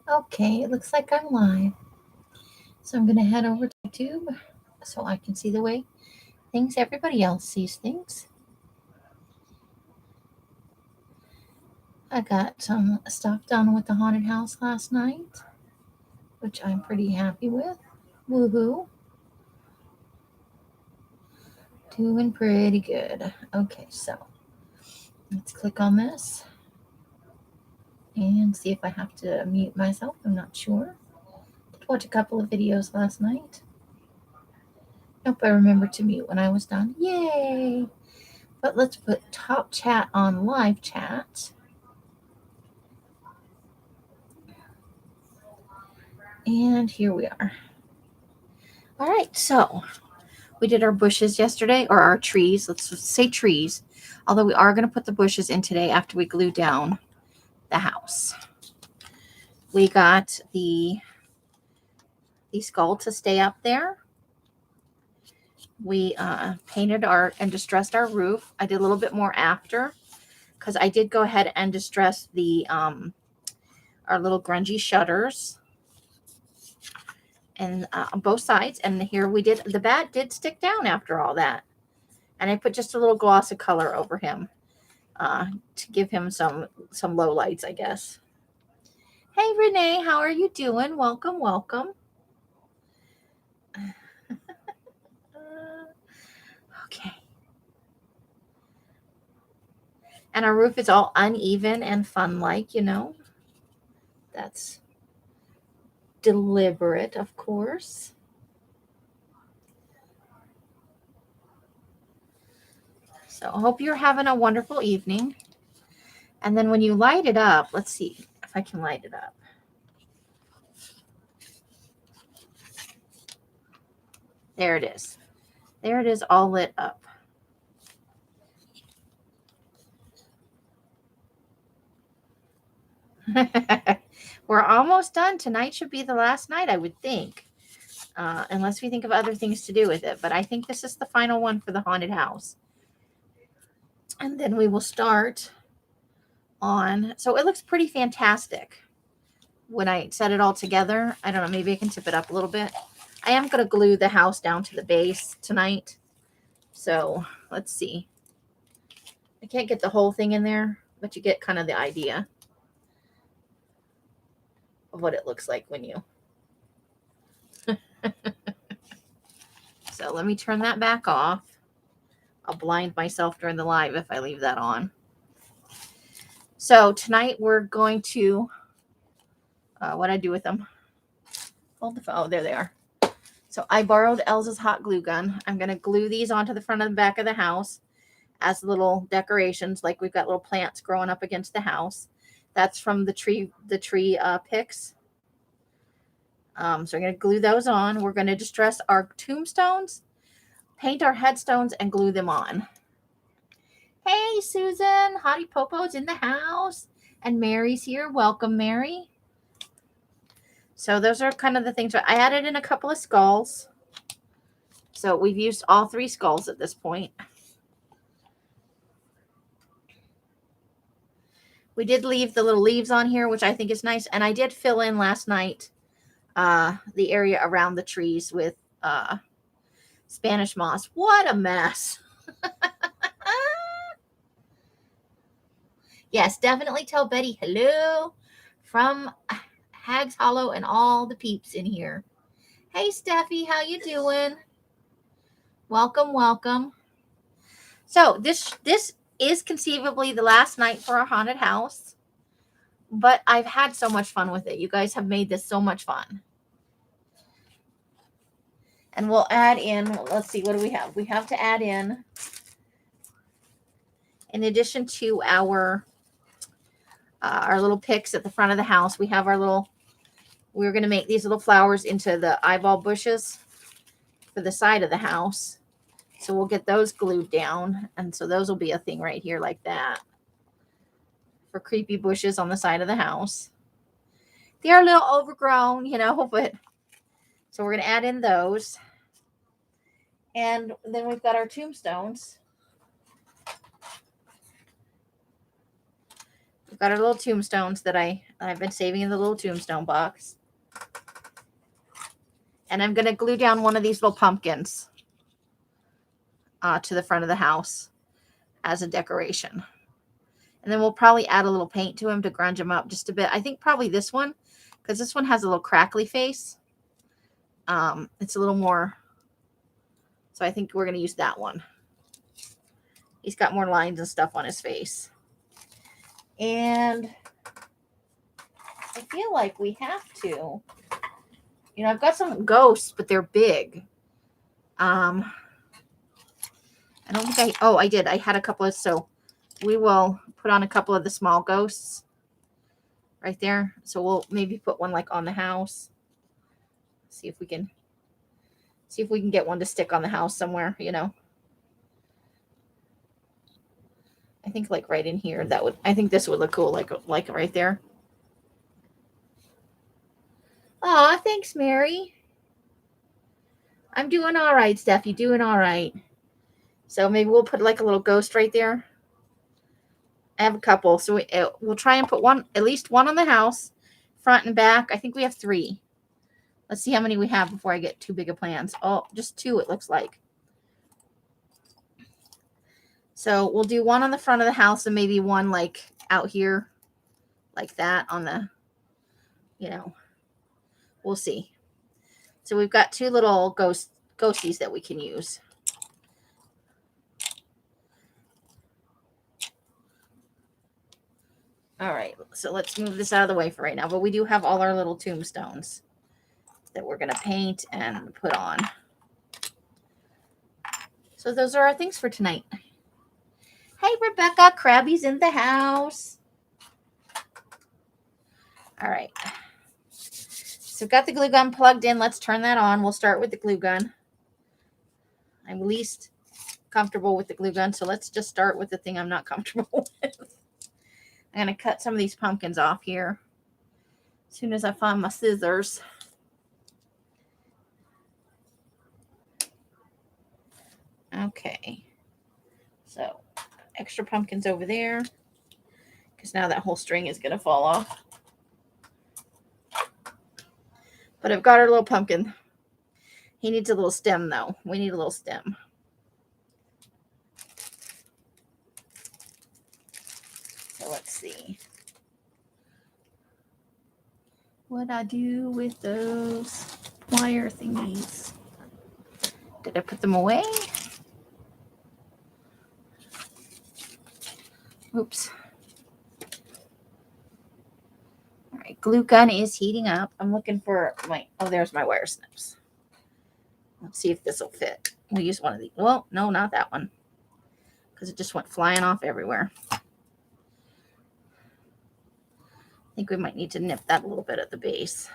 Okay, it looks like I'm live. So I'm going to head over to YouTube so I can see the way everybody else sees things. I got some stuff done with the haunted house last night, which I'm pretty happy with. Woohoo. Doing pretty good. Okay, so let's click on this and see if I have to mute myself. I'm not sure. Did watch a couple of videos last night. Nope, I remembered to mute when I was done. Yay! But let's put top chat on live chat. And here we are. All right, so we did our bushes yesterday, or our trees. Let's say trees. Although we are going to put the bushes in today after we glue down the house. We got the skull to stay up there. We painted and distressed our roof. I did a little bit more after because I did go ahead and distress the our little grungy shutters and on both sides. And here we did, the bat did stick down after all that. And I put just a little gloss of color over him to give him some low lights, I guess. Hey, Renee, how are you doing? Welcome, welcome. Okay. And our roof is all uneven and fun-like, you know. That's deliberate, of course. So I hope you're having a wonderful evening. And then when you light it up, let's see if I can light it up. There it is. There it is, all lit up. We're almost done. Tonight should be the last night, I would think. Unless we think of other things to do with it. But I think this is the final one for the haunted house. And then we will start on. So it looks pretty fantastic when I set it all together. I don't know. Maybe I can tip it up a little bit. I am going to glue the house down to the base tonight. So let's see. I can't get the whole thing in there, but you get kind of the idea of what it looks like when you. So let me turn that back off. I'll blind myself during the live if I leave that on. So tonight we're going to, what I do with them. Hold the phone. Oh, there they are. So I borrowed Elsa's hot glue gun. I'm going to glue these onto the front and the back of the house as little decorations. Like we've got little plants growing up against the house. That's from the tree picks. So we're going to glue those on. We're going to distress our tombstones, paint our headstones, and glue them on. Hey, Susan. Hottie Popo's in the house. And Mary's here. Welcome, Mary. So those are kind of the things. I added in a couple of skulls. So we've used all 3 skulls at this point. We did leave the little leaves on here, which I think is nice. And I did fill in last night the area around the trees with Spanish moss. What a mess. Yes, definitely tell Betty hello from Hags Hollow and all the peeps in here. Hey, Steffi, how you doing? Welcome, welcome. So this is conceivably the last night for our haunted house, but I've had so much fun with it. You guys have made this so much fun. And we'll add in, let's see, what do we have? We have to add in addition to our little picks at the front of the house, we have our little, we're going to make these little flowers into the eyeball bushes for the side of the house. So we'll get those glued down. And so those will be a thing right here like that for creepy bushes on the side of the house. They are a little overgrown, you know, but so we're going to add in those. And then we've got our tombstones. We've got our little tombstones that I've been saving in the little tombstone box. And I'm going to glue down one of these little pumpkins to the front of the house as a decoration. And then we'll probably add a little paint to him to grunge him up just a bit. I think probably this one, because this one has a little crackly face. It's a little more, so I think we're going to use that one. He's got more lines and stuff on his face. And I feel like we have to, I've got some ghosts, but they're big. I don't think I did. I had a couple of, so we will put on a couple of the small ghosts right there. So we'll maybe put one like on the house. See if we can get one to stick on the house somewhere, I think like right in here, I think this would look cool, like right there. Aw, thanks, Mary. I'm doing all right, Steph. You doing all right? So maybe we'll put like a little ghost right there. I have a couple, so we'll try and put at least one on the house, front and back. I think we have 3. Let's see how many we have before I get too big of plans. Oh, just 2 it looks like. So we'll do one on the front of the house and maybe one like out here like that on the, we'll see. So we've got 2 little ghosties that we can use. All right, so let's move this out of the way for right now. But we do have all our little tombstones that we're going to paint and put on. So those are our things for tonight. Hey, Rebecca, Krabby's in the house. All right. So got the glue gun plugged in. Let's turn that on. We'll start with the glue gun. I'm least comfortable with the glue gun, so let's just start with the thing I'm not comfortable with. I'm going to cut some of these pumpkins off here as soon as I find my scissors. Okay. So, extra pumpkins over there because now that whole string is going to fall off. But I've got our little pumpkin. He needs a little stem, though. We need a little stem. So let's see. What I do with those wire thingies. Did I put them away? Oops. All right, glue gun is heating up. I'm looking for there's my wire snips. Let's see if this will fit. We'll use one of these. Well, no, not that one. Because it just went flying off everywhere. I think we might need to nip that a little bit at the base.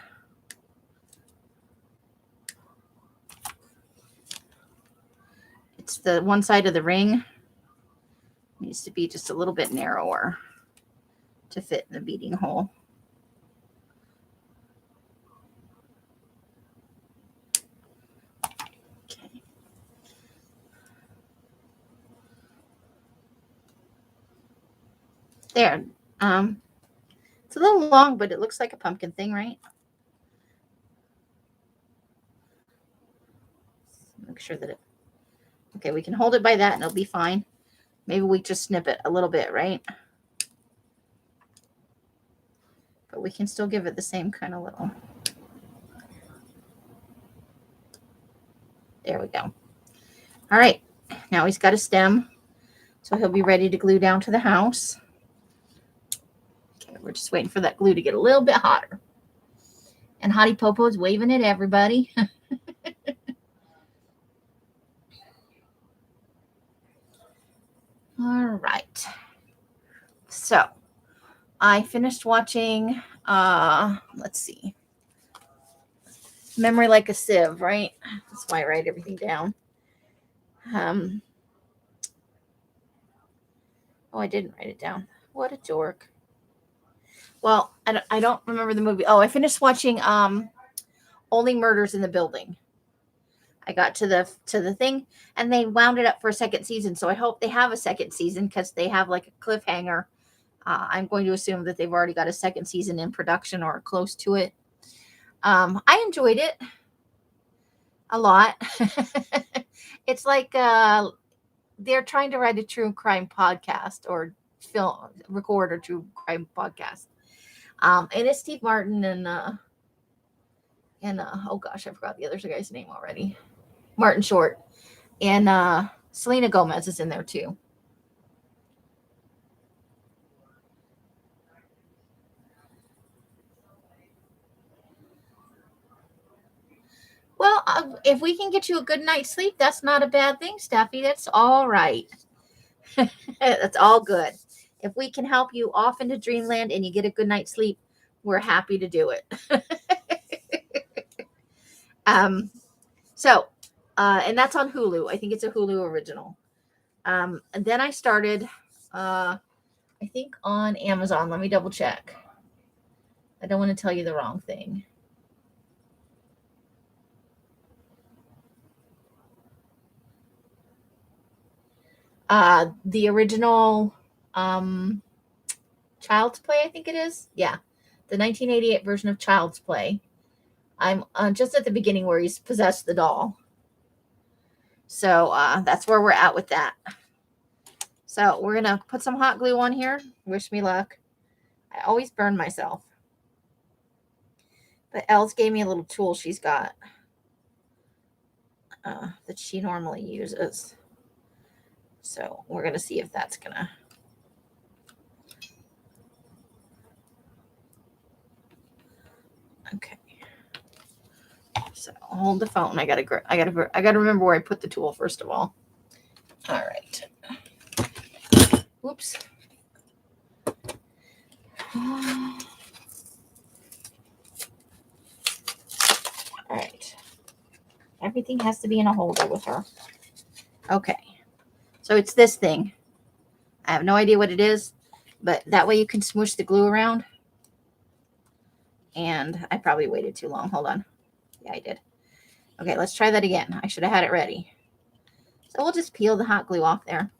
It's the one side of the ring. Needs to be just a little bit narrower to fit in the beading hole. Okay. There. It's a little long, but it looks like a pumpkin thing, right? Make sure that okay, we can hold it by that and it'll be fine. Maybe we just snip it a little bit, right? But we can still give it the same kind of little. There we go. All right, now he's got a stem, so he'll be ready to glue down to the house. Okay, we're just waiting for that glue to get a little bit hotter. And Hottie Popo is waving at everybody. All right. So I finished watching, let's see, Memory Like a Sieve, right? That's why I write everything down. Oh, I didn't write it down. What a dork. Well, I don't remember the movie. Oh, I finished watching Only Murders in the Building. I got to the thing, and they wound it up for a second season. So I hope they have a second season because they have like a cliffhanger I'm going to assume that they've already got a second season in production or close to it. I enjoyed it a lot. It's like they're trying to write a true crime podcast or record a true crime podcast. And it's Steve Martin and oh gosh, I forgot the other guy's name already. Martin Short. And Selena Gomez is in there too. Well, if we can get you a good night's sleep, that's not a bad thing, Steffi. That's all right. That's all good. If we can help you off into dreamland and you get a good night's sleep, we're happy to do it. So, and that's on Hulu. I think it's a Hulu original. And then I started, I think on Amazon. Let me double check. I don't want to tell you the wrong thing. The original Child's Play, I think it is. Yeah. The 1988 version of Child's Play. I'm just at the beginning where he's possessed the doll. So that's where we're at with that. So we're going to put some hot glue on here. Wish me luck. I always burn myself. But Els gave me a little tool she's got that she normally uses. So we're going to see if that's going to. Okay. So hold the phone. I gotta remember where I put the tool first of all. All right. Whoops. All right. Everything has to be in a holder with her. Okay. So it's this thing. I have no idea what it is, but that way you can smoosh the glue around. And I probably waited too long. Hold on. Yeah, I did. Okay, let's try that again. I should have had it ready. So we'll just peel the hot glue off there.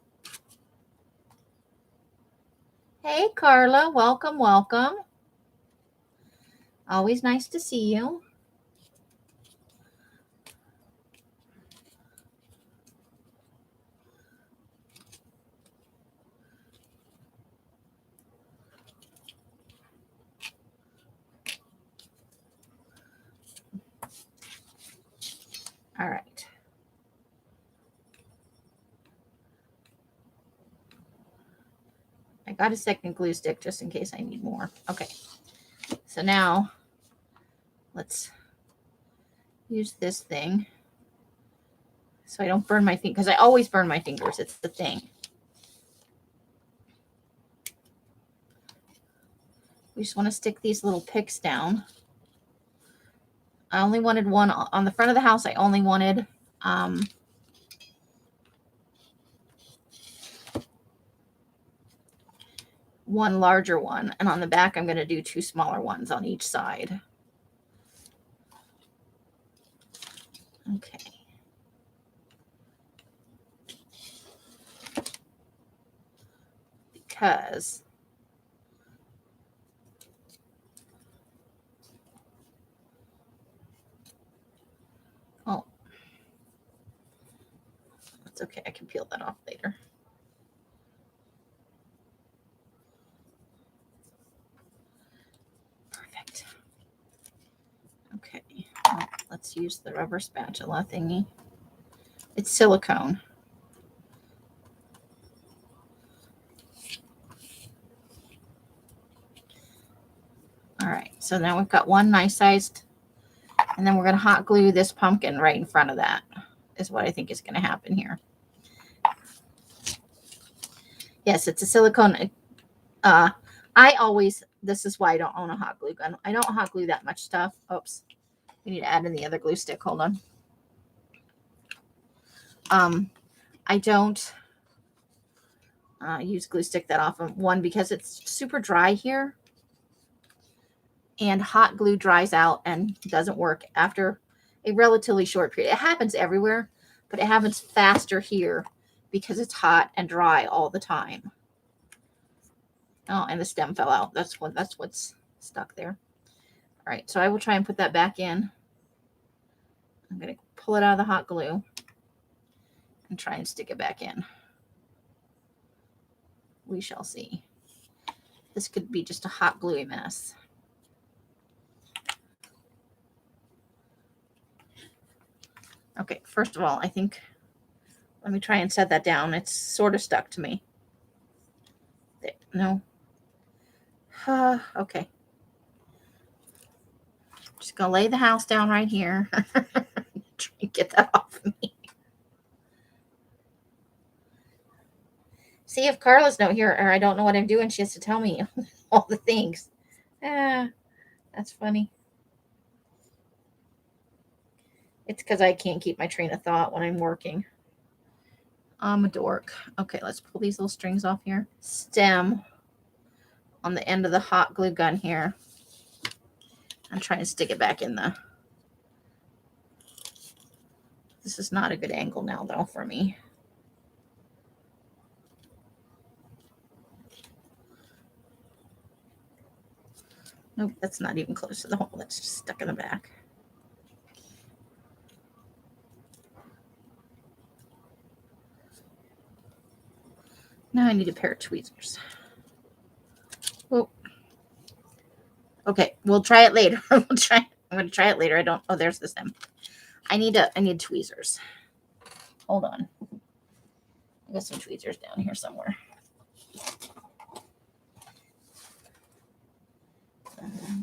Hey, Carla. Welcome, welcome. Always nice to see you. All right. I got a second glue stick just in case I need more. Okay. So now let's use this thing so I don't burn my fingers, because I always burn my fingers. It's the thing. We just want to stick these little picks down. I only wanted one on the front of the house. I only wanted one larger one, and on the back I'm going to do two smaller ones on each side. Okay. Because that's okay. I can peel that off later. Perfect. Okay. Well, let's use the rubber spatula thingy. It's silicone. All right. So now we've got one nice sized, and then we're going to hot glue this pumpkin right in front of that, is what I think is going to happen here. Yes, it's a silicone. This is why I don't own a hot glue gun. I don't hot glue that much stuff. Oops. We need to add in the other glue stick. Hold on. I don't use glue stick that often. One, because it's super dry here. And hot glue dries out and doesn't work after a relatively short period. It happens everywhere, but it happens faster here because it's hot and dry all the time. Oh, and the stem fell out. That's what's stuck there. All right, so I will try and put that back in. I'm going to pull it out of the hot glue and try and stick it back in. We shall see. This could be just a hot gluey mess. Okay, first of all, I think, let me try and set that down. It's sort of stuck to me. There, no. Okay. Just going to lay the house down right here. Try and get that off of me. See, if Carla's not here or I don't know what I'm doing, she has to tell me all the things. That's funny. It's because I can't keep my train of thought when I'm working. I'm a dork. Okay, let's pull these little strings off here. Stem on the end of the hot glue gun here. I'm trying to stick it back in the... This is not a good angle now, though, for me. Nope, that's not even close to the hole. That's just stuck in the back. Now I need a pair of tweezers. Oh. Okay, we'll try it later. I'm going to try it later. Oh, there's the stem. I need tweezers. Hold on. I got some tweezers down here somewhere.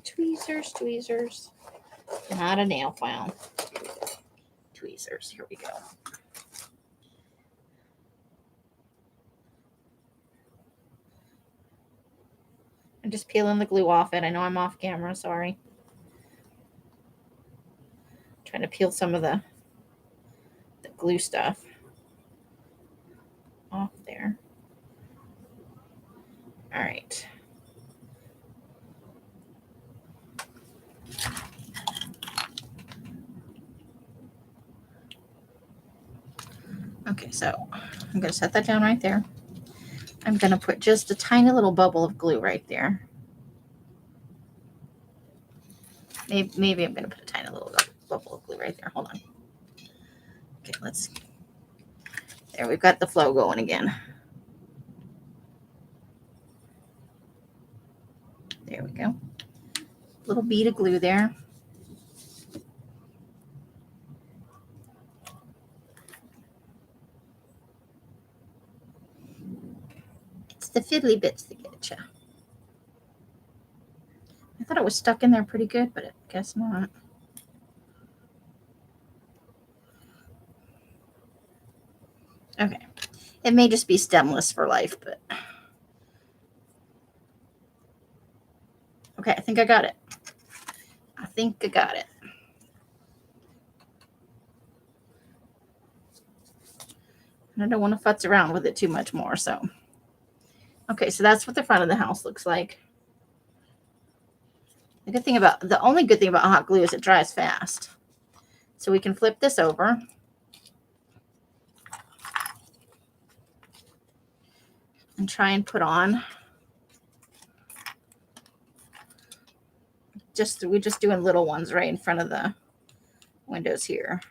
Tweezers. Not a nail file. Tweezers. Here we go. I'm just peeling the glue off it. I know I'm off camera. Sorry. Trying to peel some of the glue stuff off there. All right. Okay, so I'm going to set that down right there. I'm going to put just a tiny little bubble of glue right there. Maybe I'm going to put a tiny little bubble of glue right there. Hold on. Okay, there, we've got the flow going again. There we go. Little bead of glue there. It's the fiddly bits that get you. I thought it was stuck in there pretty good, but I guess not. Okay. It may just be stemless for life, but... Okay, I think I got it. And I don't want to futz around with it too much more, so... Okay, so that's what the front of the house looks like. The only good thing about hot glue is it dries fast. So we can flip this over. And try and put on. We're just doing little ones right in front of the windows here.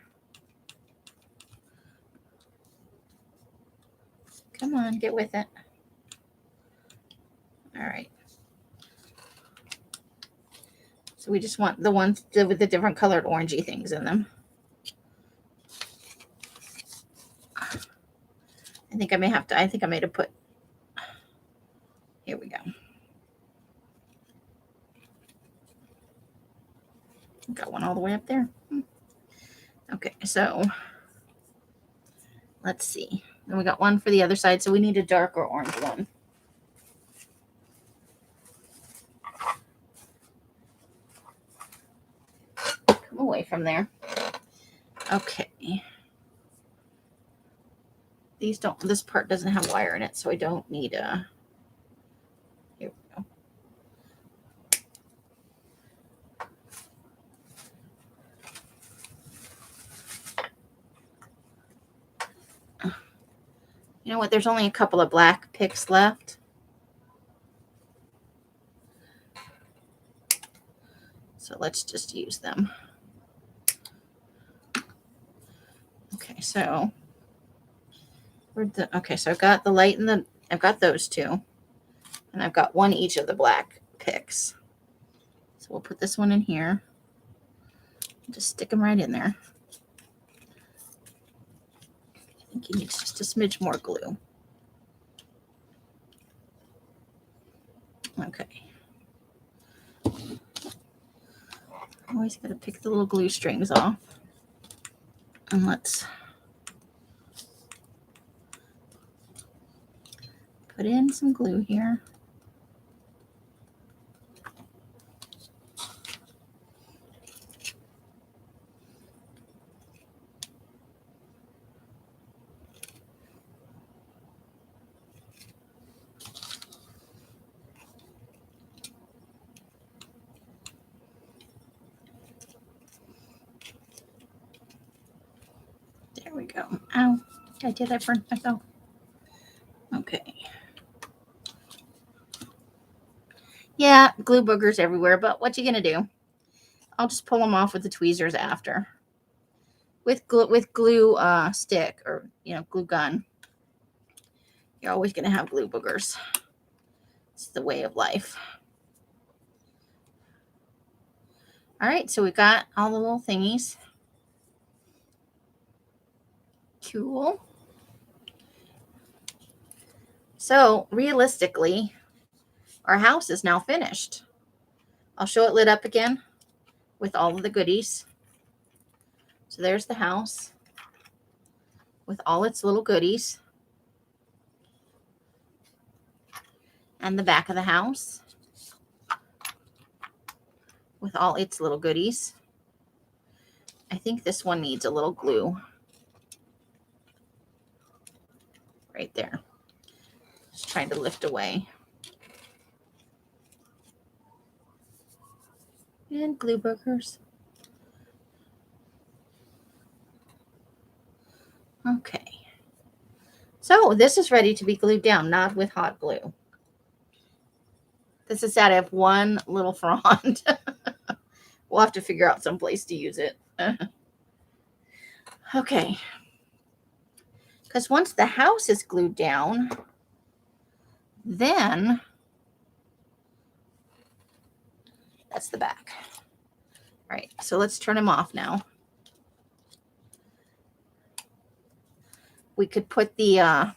Come on, get with it. All right. So we just want the ones with the different colored orangey things in them. I think I may have to put, here we go. Got one all the way up there. Okay, so let's see. And we got one for the other side, so we need a darker orange one. Come away from there. Okay. This part doesn't have wire in it, so I don't need a... Here we go. You know what? There's only a couple of black picks left. So let's just use them. Okay, so so I've got the light and I've got those two. And I've got one each of the black picks. So we'll put this one in here. Just stick them right in there. I think you need just a smidge more glue. Okay. Always got to pick the little glue strings off. And let's put in some glue here. There we go. Ow. I did. I burned myself. Okay. Yeah, glue boogers everywhere, but what you gonna do? I'll just pull them off with the tweezers after. With glue stick or glue gun. You're always gonna have glue boogers. It's the way of life. All right, so we got all the little thingies. Cool. So realistically, our house is now finished. I'll show it lit up again with all of the goodies. So there's the house with all its little goodies. And the back of the house with all its little goodies. I think this one needs a little glue. Right there. Just trying to lift away. And glue boogers. Okay. So this is ready to be glued down, not with hot glue. This is out of one little frond. We'll have to figure out some place to use it. Okay. Because once the house is glued down, then that's the back. All right, so let's turn him off now. We could put the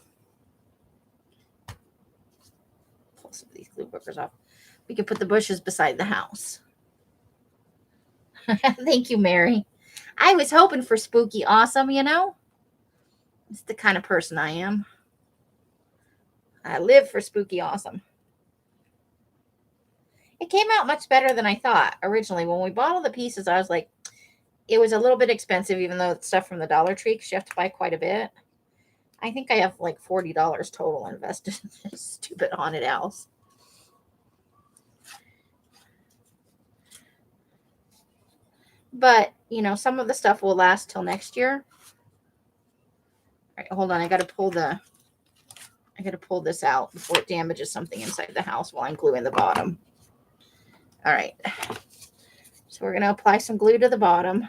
pull some of these glue boogers off. We could put the bushes beside the house. Thank you, Mary. I was hoping for spooky awesome, It's the kind of person I am. I live for spooky awesome. It came out much better than I thought originally. When we bought all the pieces, I was like, it was a little bit expensive, even though it's stuff from the Dollar Tree, because you have to buy quite a bit. I think I have like $40 total invested in this stupid haunted house. But, some of the stuff will last till next year. All right, hold on. I got to pull this out before it damages something inside the house while I'm gluing the bottom. All right. So we're going to apply some glue to the bottom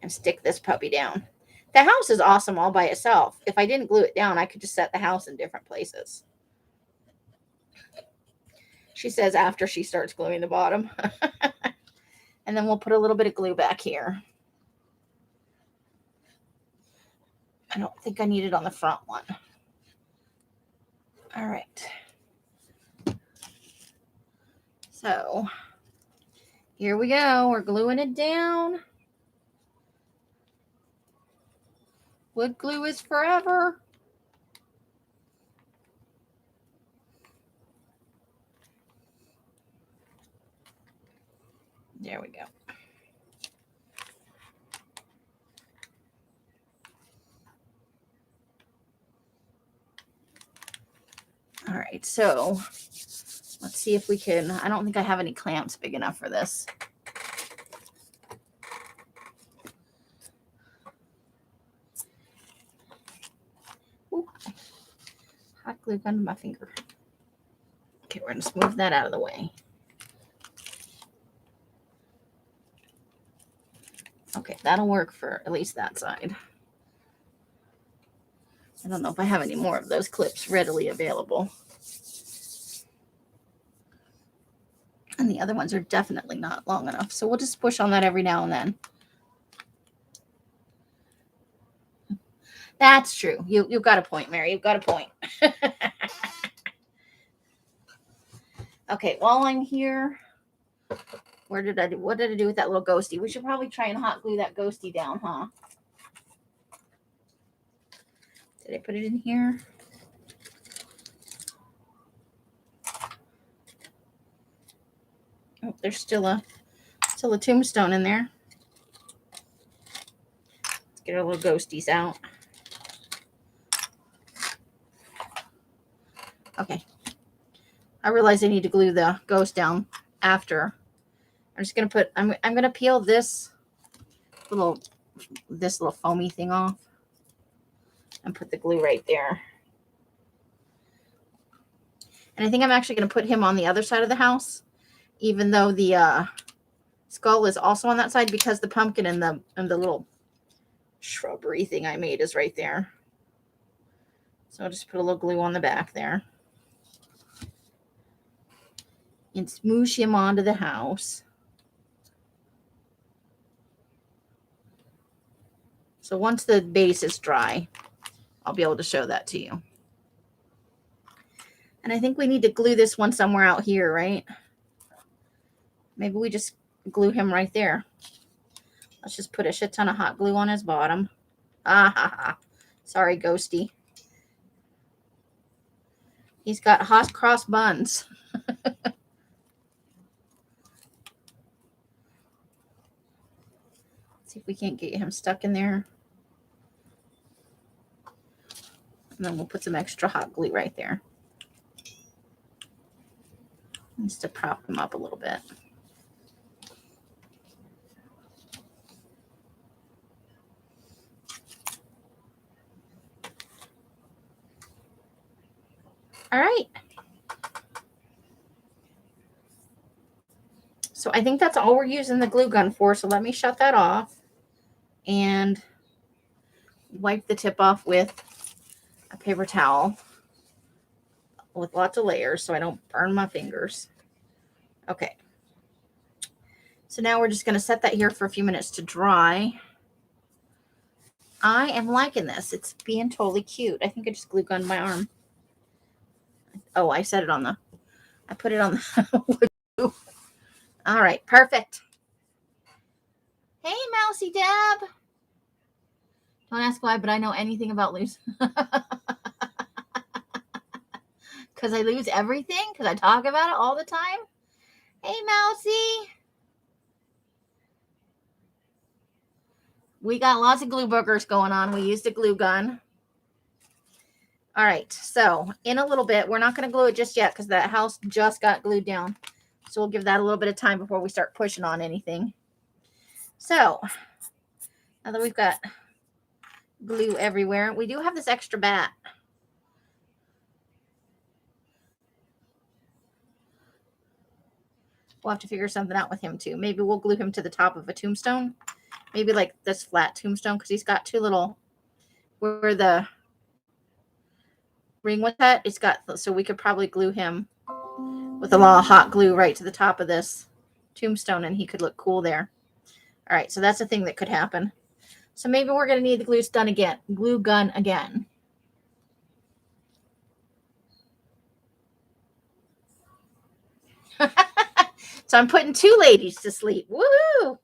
and stick this puppy down. The house is awesome all by itself. If I didn't glue it down, I could just set the house in different places. She says after she starts gluing the bottom. And then we'll put a little bit of glue back here. I don't think I need it on the front one. All right. So here we go. We're gluing it down. Wood glue is forever. There we go. All right, so let's see if we can. I don't think I have any clamps big enough for this. Ooh. Hot glue gun to my finger. Okay, we're going to smooth that out of the way. Okay, that'll work for at least that side. I don't know if I have any more of those clips readily available. And the other ones are definitely not long enough. So we'll just push on that every now and then. That's true. You've got a point, Mary. You've got a point. Okay, while I'm here, what did I do with that little ghosty? We should probably try and hot glue that ghosty down, huh? Did I put it in here? Oh, there's still a tombstone in there. Let's get our little ghosties out. Okay. I realize I need to glue the ghost down after. I'm just gonna put. I'm gonna peel this little foamy thing off and put the glue right there. And I think I'm actually gonna put him on the other side of the house, even though the skull is also on that side, because the pumpkin and the little shrubbery thing I made is right there. So I'll just put a little glue on the back there and smoosh him onto the house. So once the base is dry, I'll be able to show that to you. And I think we need to glue this one somewhere out here, right? Maybe we just glue him right there. Let's just put a shit ton of hot glue on his bottom. Ah ha ha. Sorry, ghosty. He's got hot cross buns. See if we can't get him stuck in there. And then we'll put some extra hot glue right there. Just to prop him up a little bit. All right. So I think that's all we're using the glue gun for. So let me shut that off and wipe the tip off with a paper towel with lots of layers so I don't burn my fingers. Okay. So now we're just going to set that here for a few minutes to dry. I am liking this. It's being totally cute. I think I just glue gunned my arm. Oh, I set it on I put it on the All right, perfect. Hey, Mousy Deb. Don't ask why, but I know anything about lose. Because I lose everything? Because I talk about it all the time? Hey, Mousy. We got lots of glue boogers going on. We used a glue gun. All right, so in a little bit, we're not going to glue it just yet because that house just got glued down. So we'll give that a little bit of time before we start pushing on anything. So now that we've got glue everywhere, we do have this extra bat. We'll have to figure something out with him too. Maybe we'll glue him to the top of a tombstone. Maybe like this flat tombstone because he's got two little, where the ring was at, it's got, so we could probably glue him with a lot of hot glue right to the top of this tombstone and he could look cool there. All right, so that's a thing that could happen. So maybe we're going to need the glue gun again. So I'm putting two ladies to sleep. Woohoo!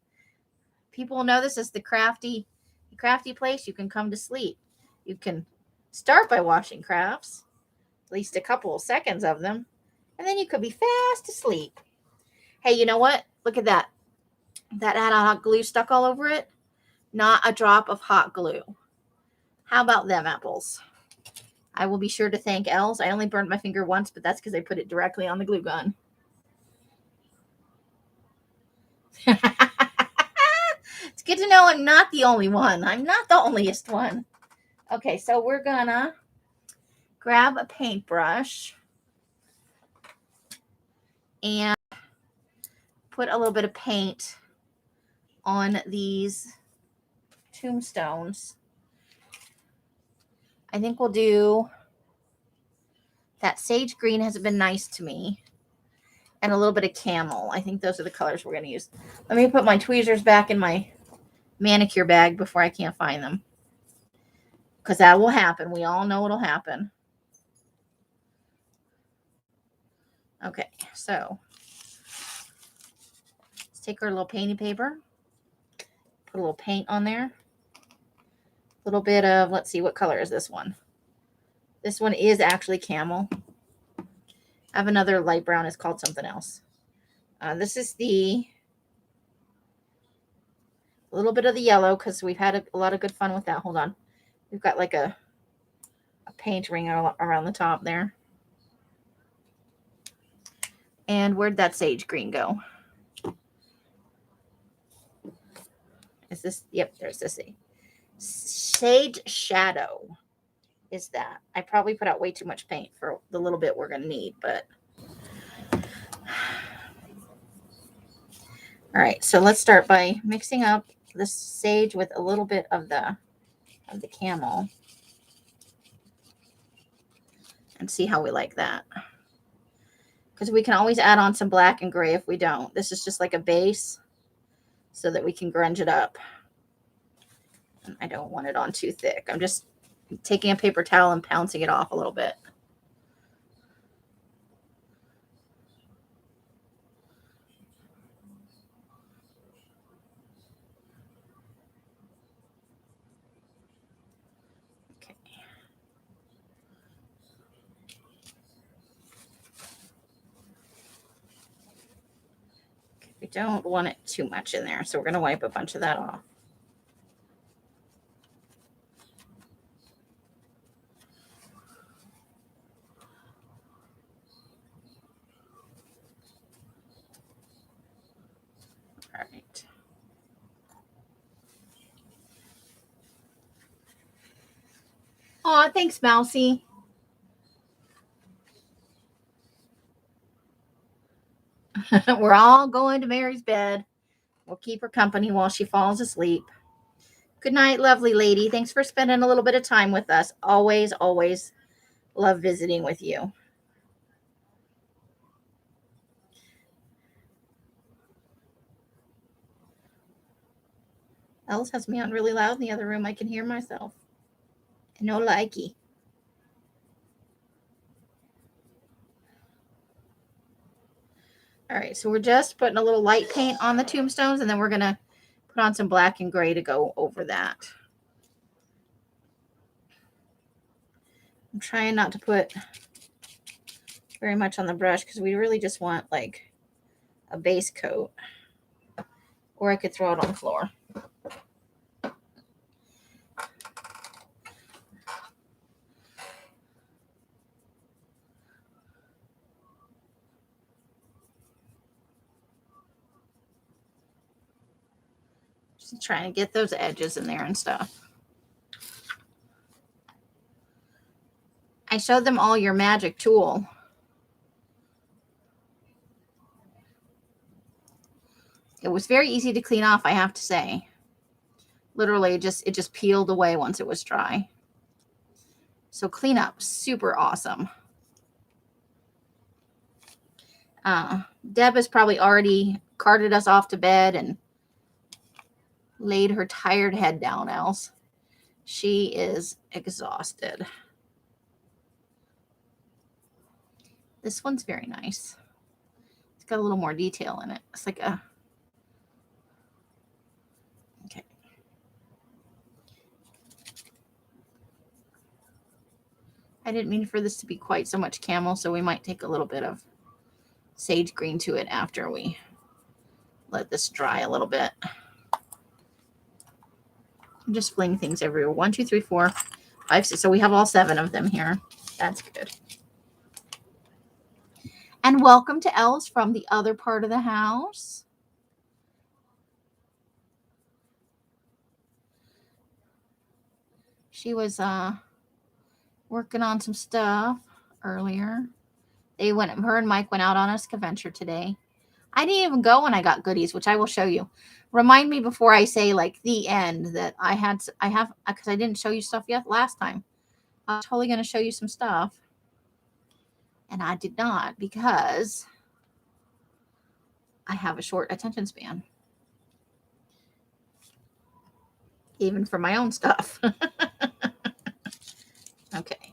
People will know this is the crafty place you can come to sleep. You can start by washing crafts, at least a couple of seconds of them, and then you could be fast asleep. Hey, you know what? Look at that. That had hot glue stuck all over it. Not a drop of hot glue. How about them apples? I will be sure to thank Els. I only burned my finger once, but that's because I put it directly on the glue gun. It's good to know I'm not the only one. I'm not the onlyest one. Okay, so we're gonna grab a paintbrush and put a little bit of paint on these tombstones. I think we'll do that sage green has been nice to me. And a little bit of camel. I think those are the colors we're going to use. Let me put my tweezers back in my manicure bag before I can't find them. Because that will happen. We all know it'll happen. Okay, so let's take our little painting paper. Put a little paint on there. A little bit of, let's see, what color is this one? This one is actually camel. I have another light brown. It's called something else. This is a little bit of the yellow because we've had a lot of good fun with that. Hold on. We've got like a paint ring around the top there. And where'd that sage green go? Is this? Yep, there's this. Sage shadow is that. I probably put out way too much paint for the little bit we're going to need, but. All right, so let's start by mixing up the sage with a little bit of the camel and see how we like that. Because we can always add on some black and gray if we don't. This is just like a base so that we can grunge it up. And I don't want it on too thick. I'm just taking a paper towel and pouncing it off a little bit. Okay. We don't want it too much in there, so we're going to wipe a bunch of that off. All right. Aw, thanks, Mousy. We're all going to Mary's bed. We'll keep her company while she falls asleep. Good night, lovely lady. Thanks for spending a little bit of time with us. Always, always love visiting with you. Alice has me on really loud in the other room. I can hear myself. No likey. All right, so we're just putting a little light paint on the tombstones, and then we're going to put on some black and gray to go over that. I'm trying not to put very much on the brush because we really just want like a base coat. Or I could throw it on the floor. Just trying to get those edges in there and stuff. I showed them all your magic tool. It was very easy to clean off, I have to say. Literally, it just peeled away once it was dry. So cleanup, super awesome. Deb has probably already carted us off to bed and laid her tired head down, else. She is exhausted. This one's very nice. It's got a little more detail in it. It's like a... Okay. I didn't mean for this to be quite so much camel, so we might take a little bit of sage green to it after we let this dry a little bit. I'm just fling things everywhere. 1, 2, 3, 4, 5, 6. So we have all 7 of them here. That's good. And welcome to Els from the other part of the house. She was working on some stuff earlier. Her and Mike went out on a scavenger today. I didn't even go when I got goodies, which I will show you. Remind me before I say like the end that I have, because I didn't show you stuff yet last time. I was totally going to show you some stuff. And I did not because I have a short attention span. Even for my own stuff. Okay.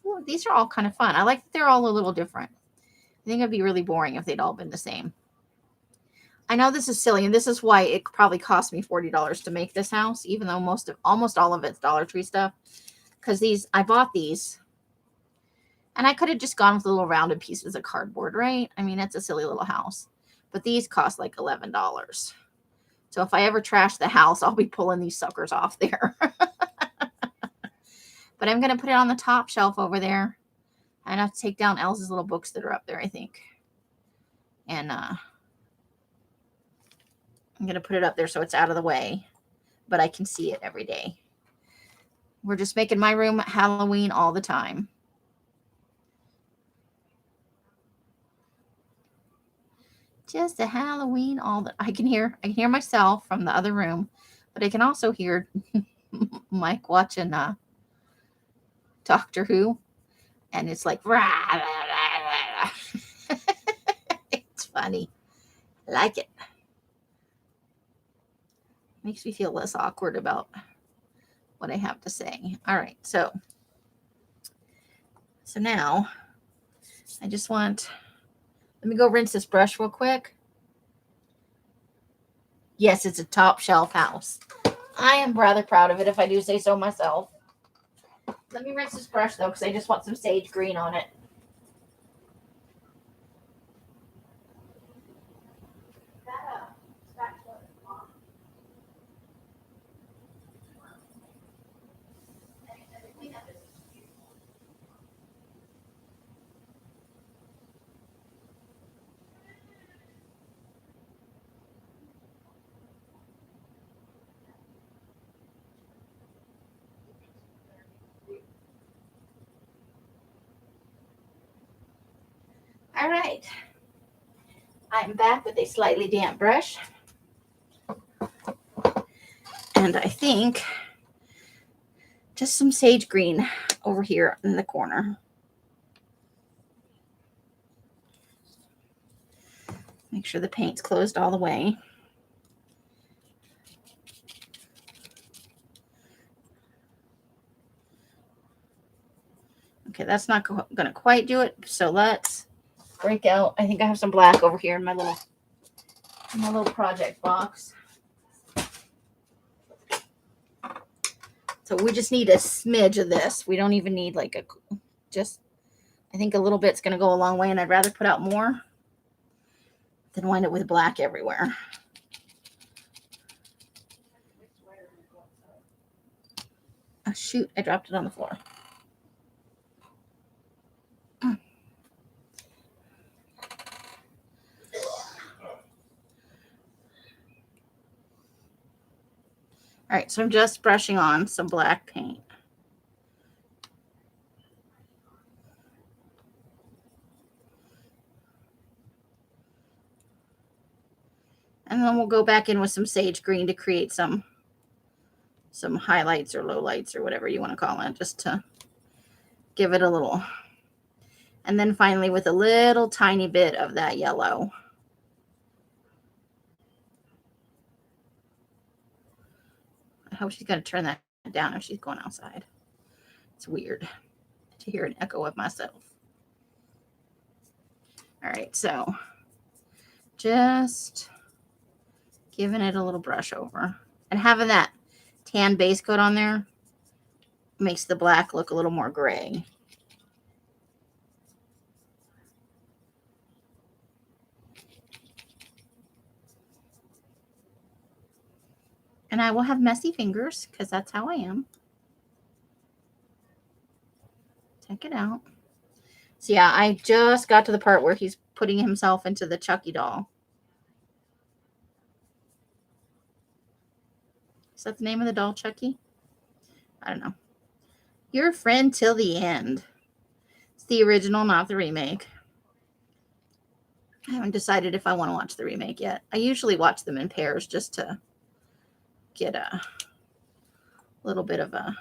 Well, these are all kind of fun. I like that they're all a little different. I think it'd be really boring if they'd all been the same. I know this is silly, and this is why it probably cost me $40 to make this house, even though almost all of it's Dollar Tree stuff. Because I bought these, and I could have just gone with little rounded pieces of cardboard, right? I mean, it's a silly little house. But these cost like $11. So if I ever trash the house, I'll be pulling these suckers off there. But I'm going to put it on the top shelf over there. I have to take down Elsa's little books that are up there, I think. And I'm going to put it up there so it's out of the way. But I can see it every day. We're just making my room Halloween all the time. Just a Halloween all the I can hear myself from the other room, but I can also hear Mike watching Doctor Who, and it's like rah, rah, rah, rah. It's funny. I like it. Makes me feel less awkward about what I have to say. All right, so now I just want, let me go rinse this brush real quick. Yes, it's a top shelf house. I am rather proud of it, if I do say so myself. Let me rinse this brush, though, because I just want some sage green on it. All right. I'm back with a slightly damp brush. And I think just some sage green over here in the corner. Make sure the paint's closed all the way. Okay, that's not going to quite do it. So let's break out. I think I have some black over here in my little project box. So we just need a smidge of this. We don't even need like I think a little bit's going to go a long way, and I'd rather put out more than wind up with black everywhere. Oh, shoot, I dropped it on the floor. All right, so I'm just brushing on some black paint. And then we'll go back in with some sage green to create some highlights or lowlights or whatever you want to call it, just to give it a little. And then finally with a little tiny bit of that yellow. I hope she's going to turn that down if she's going outside. It's weird to hear an echo of myself. All right, so just giving it a little brush over. And having that tan base coat on there makes the black look a little more gray. And I will have messy fingers because that's how I am. Check it out. So yeah, I just got to the part where he's putting himself into the Chucky doll. Is that the name of the doll, Chucky? I don't know. Your friend till the end. It's the original, not the remake. I haven't decided if I want to watch the remake yet. I usually watch them in pairs just to get a little bit of a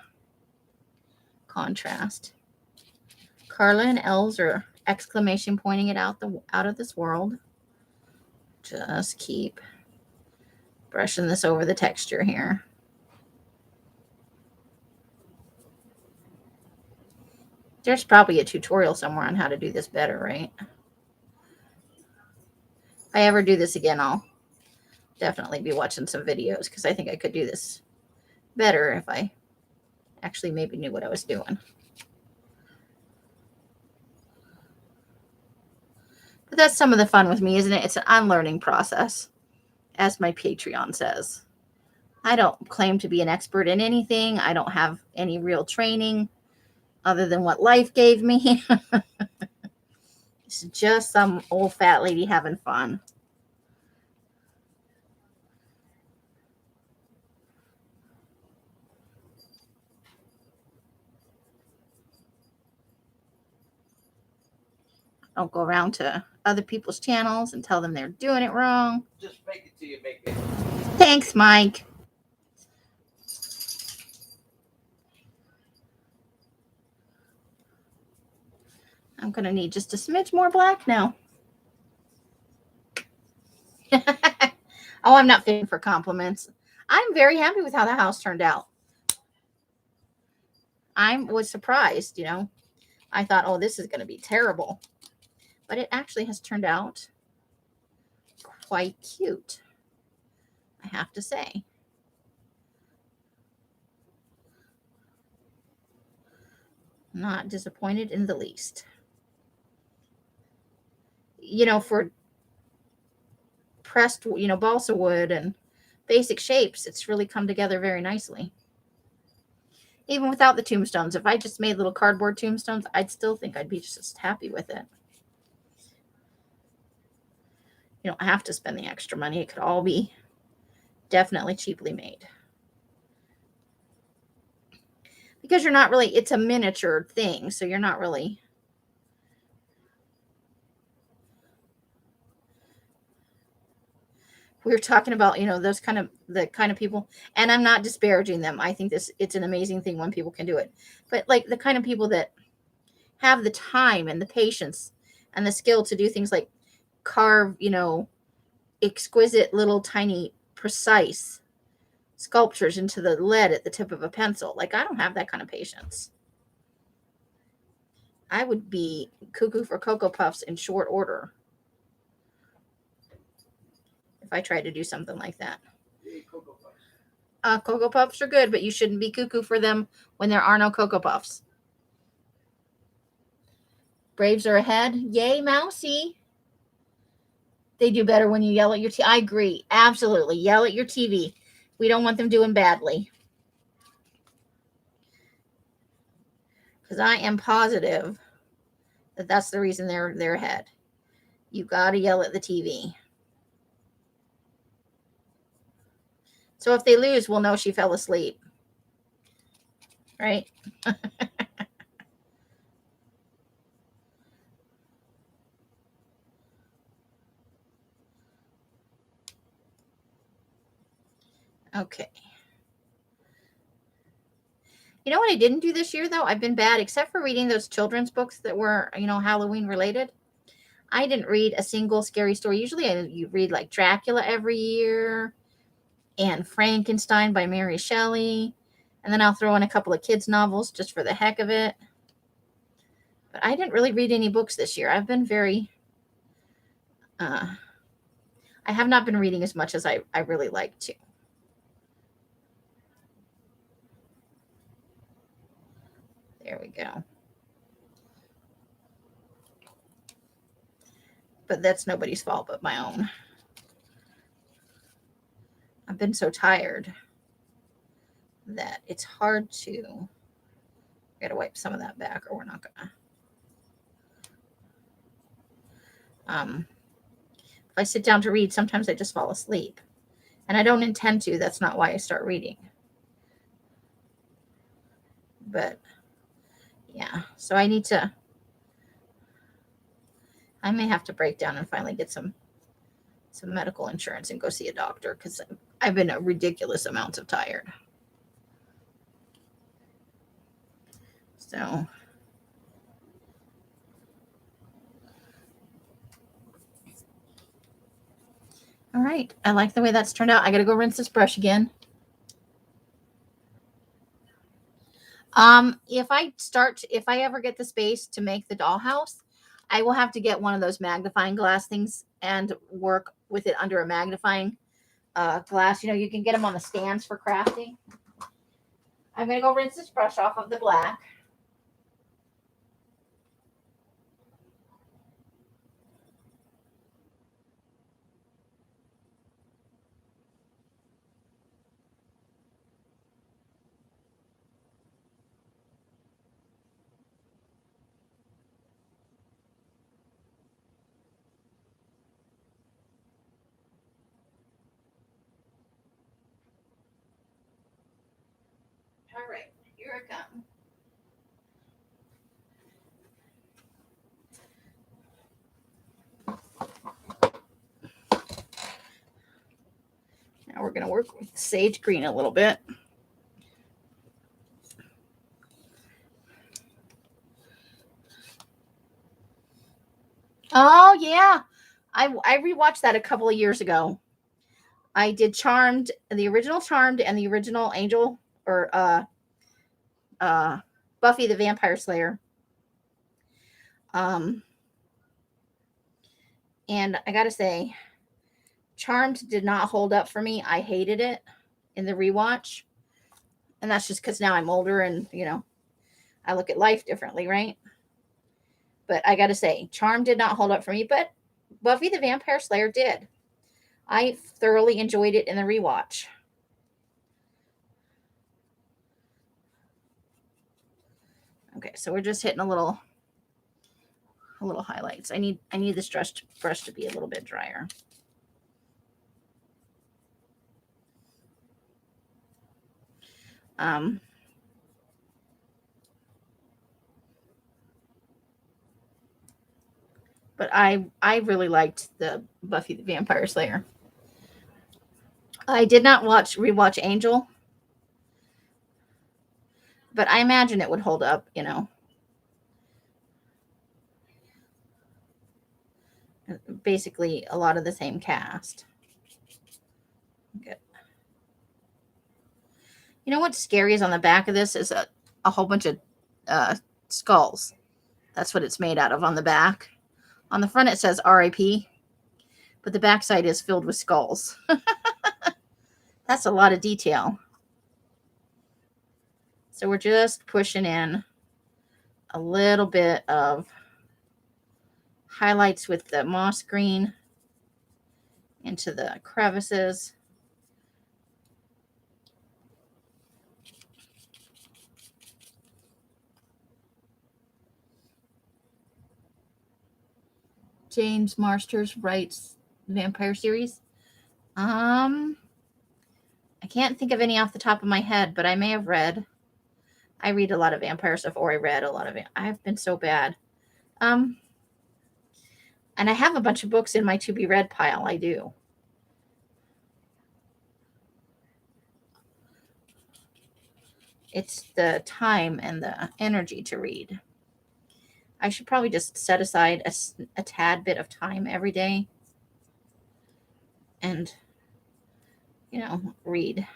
contrast. Carla and Els are exclamation pointing it out of this world. Just keep brushing this over the texture here. There's probably a tutorial somewhere on how to do this better, right? If I ever do this again, I'll definitely be watching some videos because I think I could do this better if I actually maybe knew what I was doing. But that's some of the fun with me, isn't it? It's an unlearning process, as my Patreon says. I don't claim to be an expert in anything. I don't have any real training other than what life gave me. It's just some old fat lady having fun. Don't go around to other people's channels and tell them they're doing it wrong. Just make it till you make it. Thanks, Mike. I'm going to need just a smidge more black now. Oh, I'm not fitting for compliments. I'm very happy with how the house turned out. I was surprised, I thought, oh, this is going to be terrible. But it actually has turned out quite cute, I have to say. Not disappointed in the least. For pressed, balsa wood and basic shapes, it's really come together very nicely. Even without the tombstones, if I just made little cardboard tombstones, I'd still think I'd be just happy with it. You don't have to spend the extra money. It could all be definitely cheaply made. Because you're not really, it's a miniature thing, so you're not really. We were talking about, the kind of people, and I'm not disparaging them. I think it's an amazing thing when people can do it. But like the kind of people that have the time and the patience and the skill to do things like carve, exquisite little tiny precise sculptures into the lead at the tip of a pencil. Like, I don't have that kind of patience. I would be cuckoo for Cocoa Puffs in short order if I tried to do something like that. Cocoa Puffs are good, but you shouldn't be cuckoo for them when there are no Cocoa Puffs. Braves are ahead. Yay, Mousy. They do better when you yell at your TV. I agree. Absolutely. Yell at your TV. We don't want them doing badly. Because I am positive that that's the reason they're ahead. You got to yell at the TV. So if they lose, we'll know she fell asleep. Right? Okay. You know what I didn't do this year, though? I've been bad, except for reading those children's books that were, Halloween related. I didn't read a single scary story. Usually you read like Dracula every year and Frankenstein by Mary Shelley. And then I'll throw in a couple of kids' novels just for the heck of it. But I didn't really read any books this year. I've been very... I have not been reading as much as I really like to. There we go. But that's nobody's fault but my own. I've been so tired that it's hard to... I gotta wipe some of that back or we're not gonna... if I sit down to read, sometimes I just fall asleep. And I don't intend to. That's not why I start reading. But, yeah. So I need to I may have to break down and finally get some medical insurance and go see a doctor because I've been a ridiculous amount of tired. So all right, I like the way that's turned out. I gotta go rinse this brush again. If I ever get the space to make the dollhouse, I will have to get one of those magnifying glass things and work with it under a magnifying glass. You know, you can get them on the stands for crafting. I'm going to go rinse this brush off of the black. All right, here I come. Now we're going to work with sage green a little bit. Oh, yeah. I rewatched that a couple of years ago. I did Charmed, the original Charmed and the original Angel, or Buffy the Vampire Slayer. And I got to say, Charmed did not hold up for me. I hated it in the rewatch. And that's just because now I'm older and, you know, I look at life differently, right? But I got to say, Charmed did not hold up for me, but Buffy the Vampire Slayer did. I thoroughly enjoyed it in the rewatch. Okay, so we're just hitting a little highlights. I need this brush to be a little bit drier. But I really liked the Buffy the Vampire Slayer. I did not rewatch Angel, but I imagine it would hold up, you know. Basically, a lot of the same cast. Good. You know what's scary is on the back of this is a whole bunch of skulls. That's what it's made out of on the back. On the front, it says RIP, but the backside is filled with skulls. That's a lot of detail. So we're just pushing in a little bit of highlights with the moss green into the crevices. James Marsters writes vampire series. I can't think of any off the top of my head, but I may have read. I read a lot of vampire stuff, or I read a lot of it. I've been so bad. And I have a bunch of books in my to be read pile. I do. It's the time and the energy to read. I should probably just set aside a tad bit of time every day and, you know, read.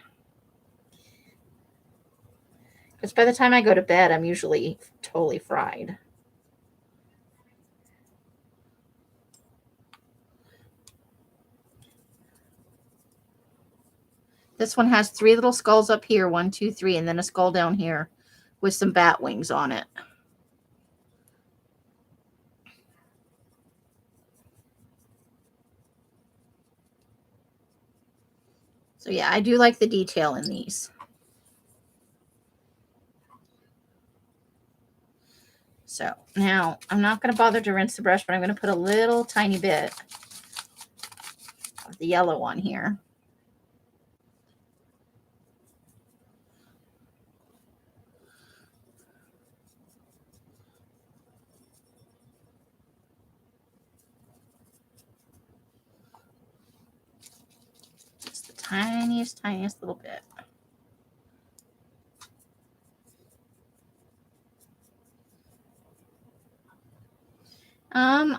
Because by the time I go to bed, I'm usually totally fried. This one has 3 little skulls up here, 1, 2, 3, and then a skull down here with some bat wings on it. So yeah, I do like the detail in these. So now I'm not going to bother to rinse the brush, but I'm going to put a little tiny bit of the yellow on here. tiniest little bit.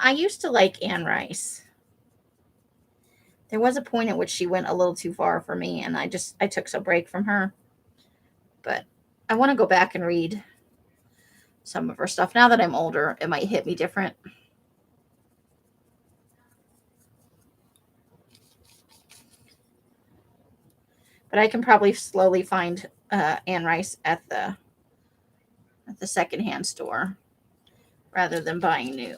I used to like Anne Rice. There was a point at which she went a little too far for me, and I took some break from her. But I want to go back and read some of her stuff. Now that I'm older, it might hit me different. But I can probably slowly find Anne Rice at the secondhand store rather than buying new.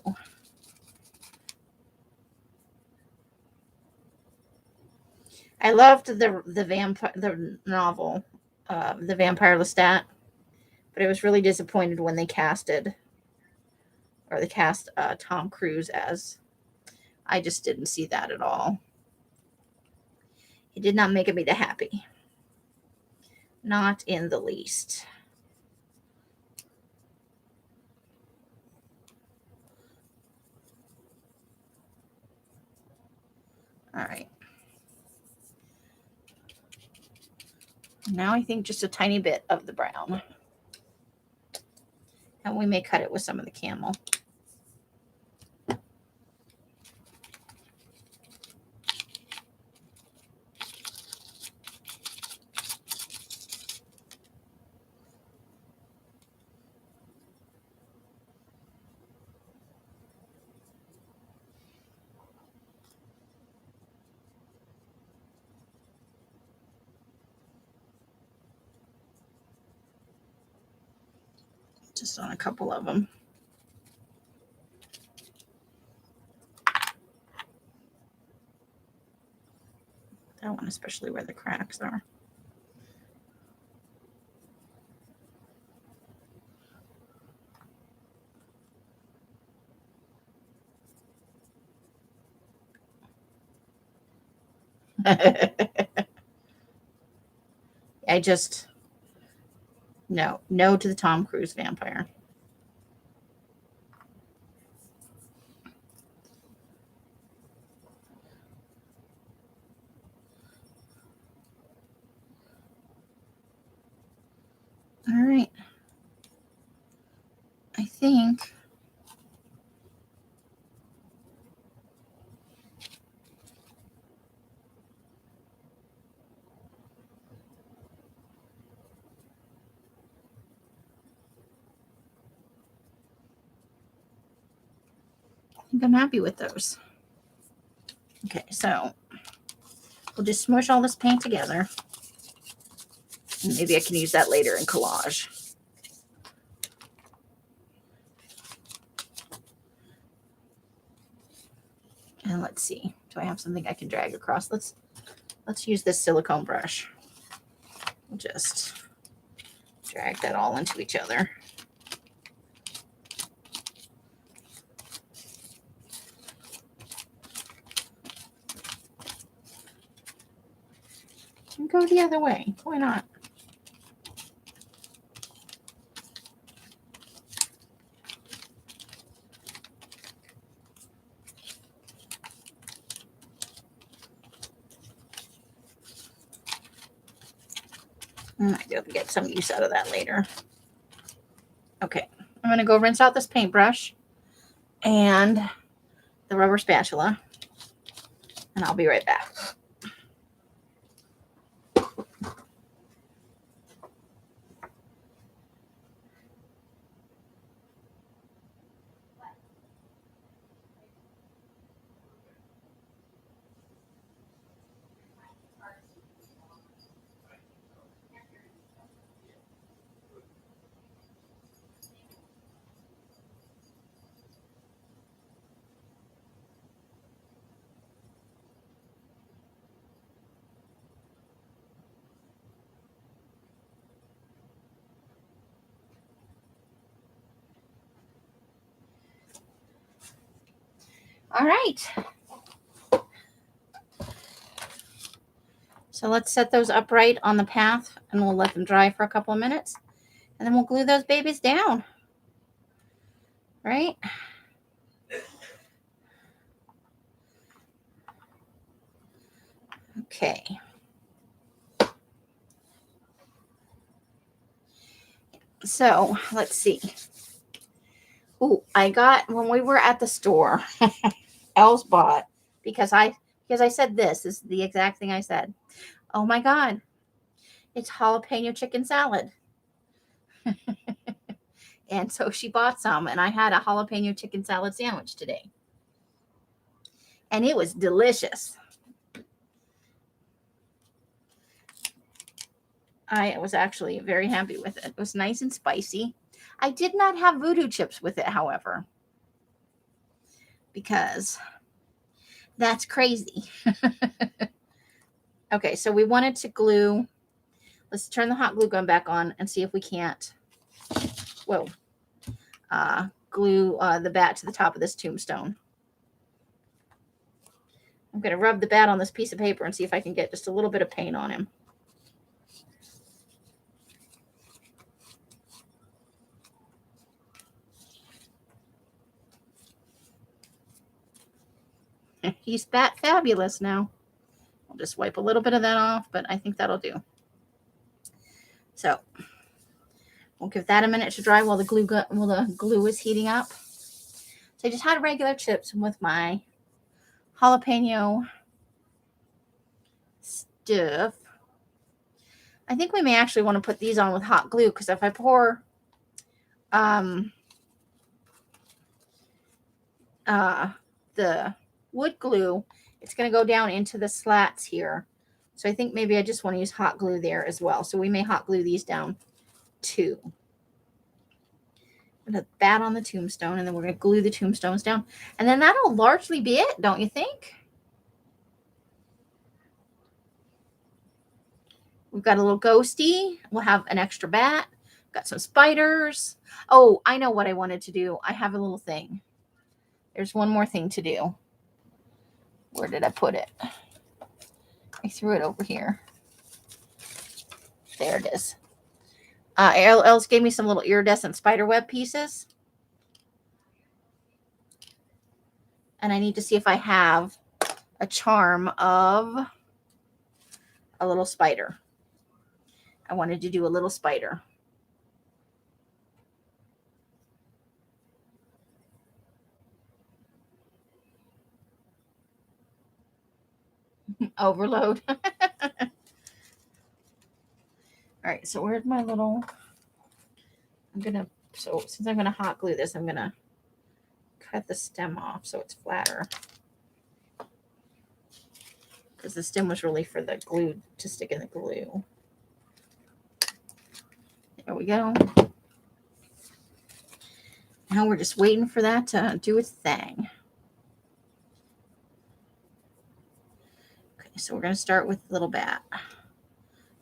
I loved the novel, The Vampire Lestat, but I was really disappointed when they cast Tom Cruise as. I just didn't see that at all. He did not make me happy. Not in the least. All right. Now I think just a tiny bit of the brown. And we may cut it with some of the camel. Just on a couple of them. That one, especially where the cracks are. I just no to the Tom Cruise vampire. All right. I think I'm happy with those. Okay, so we'll just smush all this paint together. And maybe I can use that later in collage. And let's see. Do I have something I can drag across? Let's use this silicone brush. We'll just drag that all into each other. And go the other way. Why not? I might be able to get some use out of that later. Okay, I'm going to go rinse out this paintbrush and the rubber spatula, and I'll be right back. All right. So let's set those upright on the path and we'll let them dry for a couple of minutes. And then we'll glue those babies down. Right? Okay. So let's see. Oh, I got, when we were at the store, Els bought, because I said this is the exact thing I said. Oh my God, it's jalapeno chicken salad. And so she bought some, and I had a jalapeno chicken salad sandwich today. And it was delicious. I was actually very happy with it. It was nice and spicy. I did not have voodoo chips with it, however, because that's crazy. Okay, so we wanted to glue. Let's turn the hot glue gun back on and see if we can't, glue the bat to the top of this tombstone. I'm going to rub the bat on this piece of paper and see if I can get just a little bit of paint on him. He's bat fabulous now. I'll just wipe a little bit of that off, but I think that'll do. So we'll give that a minute to dry while the glue is heating up. So I just had regular chips with my jalapeno stuff. I think we may actually want to put these on with hot glue, because if I pour the wood glue, it's going to go down into the slats here. So I think maybe I just want to use hot glue there as well. So we may hot glue these down too. I'm going to bat on the tombstone, and then we're going to glue the tombstones down. And then that'll largely be it, don't you think? We've got a little ghosty. We'll have an extra bat. Got some spiders. Oh, I know what I wanted to do. I have a little thing. There's one more thing to do. Where did I put it? I threw it over here. There it is. Els gave me some little iridescent spider web pieces. And I need to see if I have a charm of a little spider. I wanted to do a little spider. Overload. All right, so where's my little, since I'm gonna hot glue this, I'm gonna cut the stem off so it's flatter, because the stem was really for the glue to stick in the glue. There we go. Now we're just waiting for that to do its thing. Okay, so we're going to start with little bat.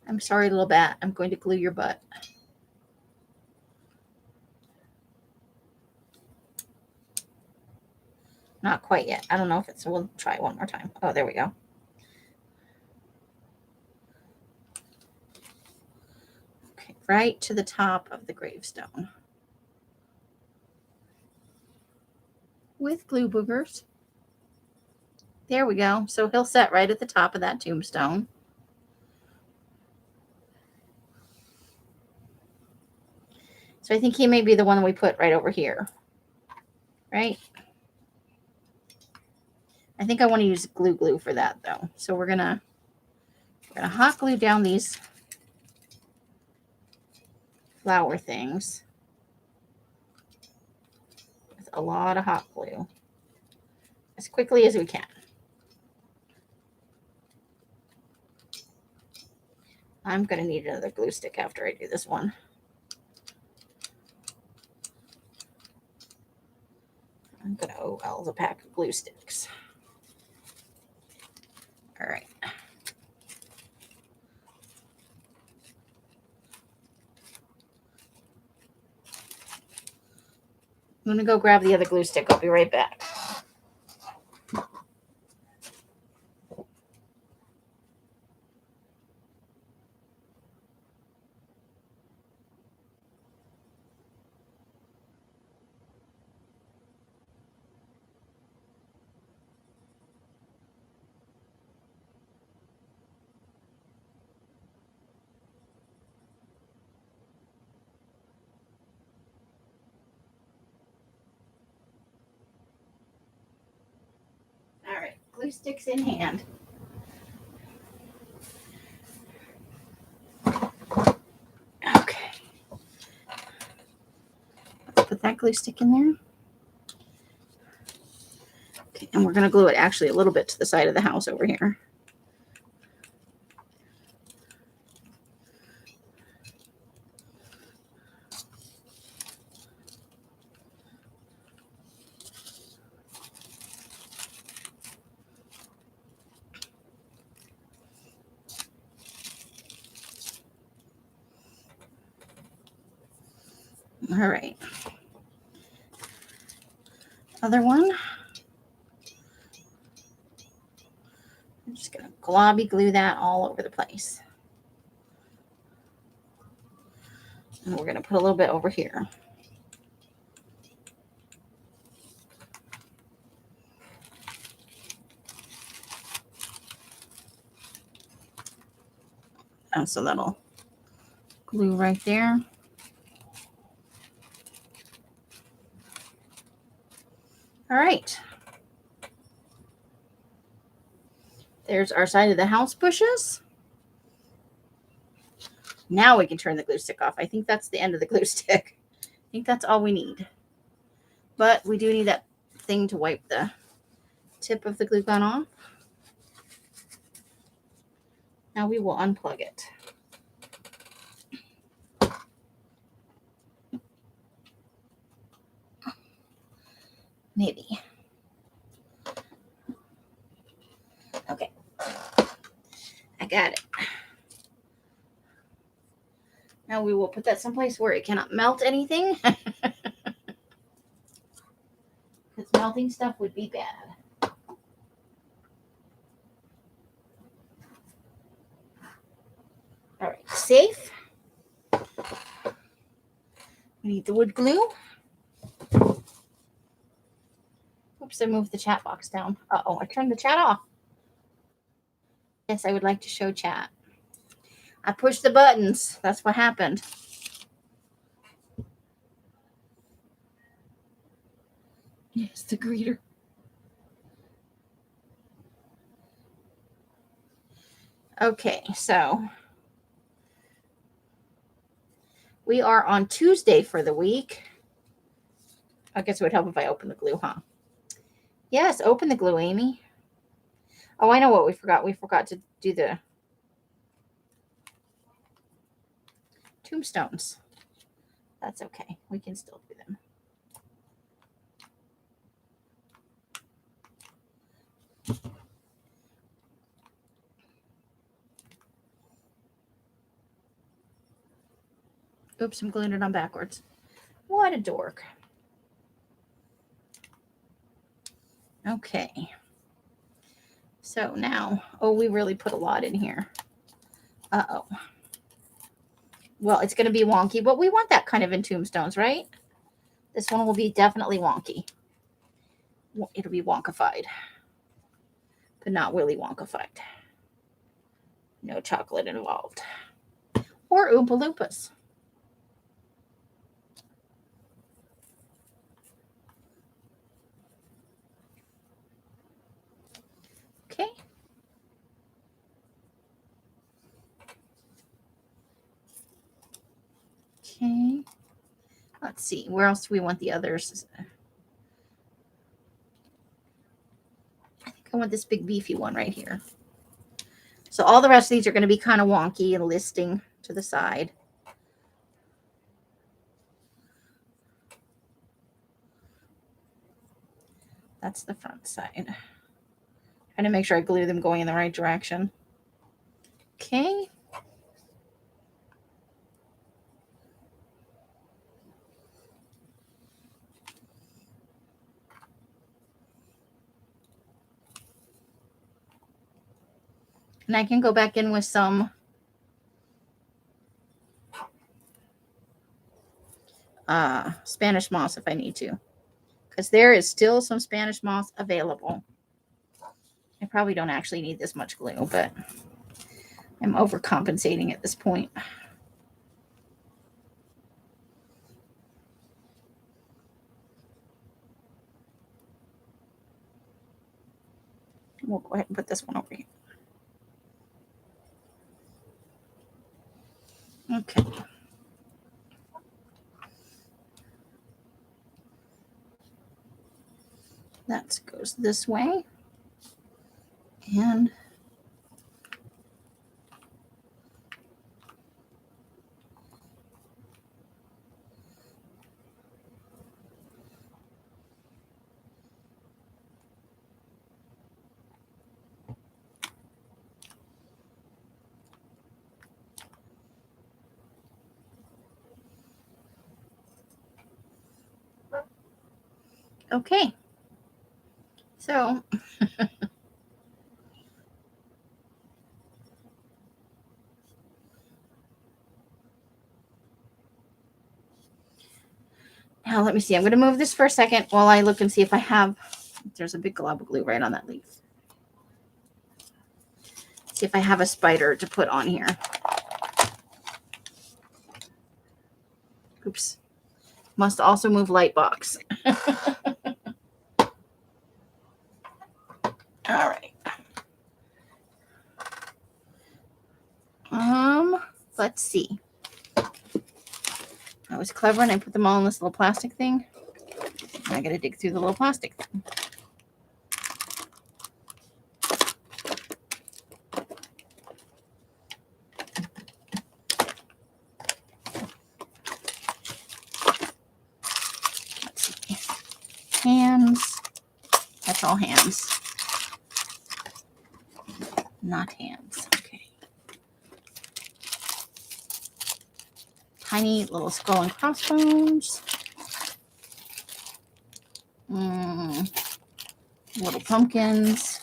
I'm sorry, little bat. I'm going to glue your butt. Not quite yet. I don't know if it's, we'll try it one more time. Oh, there we go. Okay, right to the top of the gravestone. With glue boogers. There we go. So he'll set right at the top of that tombstone. So I think he may be the one that we put right over here. Right? I think I want to use glue for that though. So we're gonna hot glue down these flower things with a lot of hot glue as quickly as we can. I'm going to need another glue stick after I do this one. I'm going to owe Els a pack of glue sticks. All right. I'm going to go grab the other glue stick. I'll be right back. glue sticks in hand. Okay. Let's put that glue stick in there. Okay, and we're going to glue it actually a little bit to the side of the house over here. All right. Other one. I'm just going to globby glue that all over the place. And we're going to put a little bit over here. So that'll glue right there. All right. There's our side of the house bushes. Now we can turn the glue stick off. I think that's the end of the glue stick. I think that's all we need. But we do need that thing to wipe the tip of the glue gun off. Now we will unplug it. Maybe. Okay. I got it. Now we will put that someplace where it cannot melt anything. Because melting stuff would be bad. All right, safe. We need the wood glue. Oops, I moved the chat box down. Uh-oh, I turned the chat off. Yes, I would like to show chat. I pushed the buttons. That's what happened. Yes, the greeter. Okay, so we are on Tuesday for the week. I guess it would help if I open the glue, huh? Yes, open the glue, Amy. Oh, I know what we forgot. We forgot to do the tombstones. That's okay. We can still do them. Oops, I'm gluing it on backwards. What a dork. Okay. So now, oh, we really put a lot in here. Uh-oh. Well, it's going to be wonky, but we want that kind of in tombstones, right? This one will be definitely wonky. It'll be wonkified, but not really wonkified. No chocolate involved. Or Oompa Loompas. Okay. Okay. Let's see. Where else do we want the others? I think I want this big beefy one right here. So all the rest of these are going to be kind of wonky and listing to the side. That's the front side. Trying to make sure I glue them going in the right direction. Okay. And I can go back in with some Spanish moss if I need to. Because there is still some Spanish moss available. I probably don't actually need this much glue, but I'm overcompensating at this point. We'll go ahead and put this one over here. Okay. That goes this way. And okay. So now let me see. I'm going to move this for a second while I look and see if I have, there's a big glob of glue right on that leaf. See if I have a spider to put on here. Oops. Must also move light box. All right. Let's see. I was clever and I put them all in this little plastic thing. I got to dig through the little plastic thing. Let's see. Hands. That's all hands. Not hands. Okay. Tiny little skull and crossbones. Little pumpkins.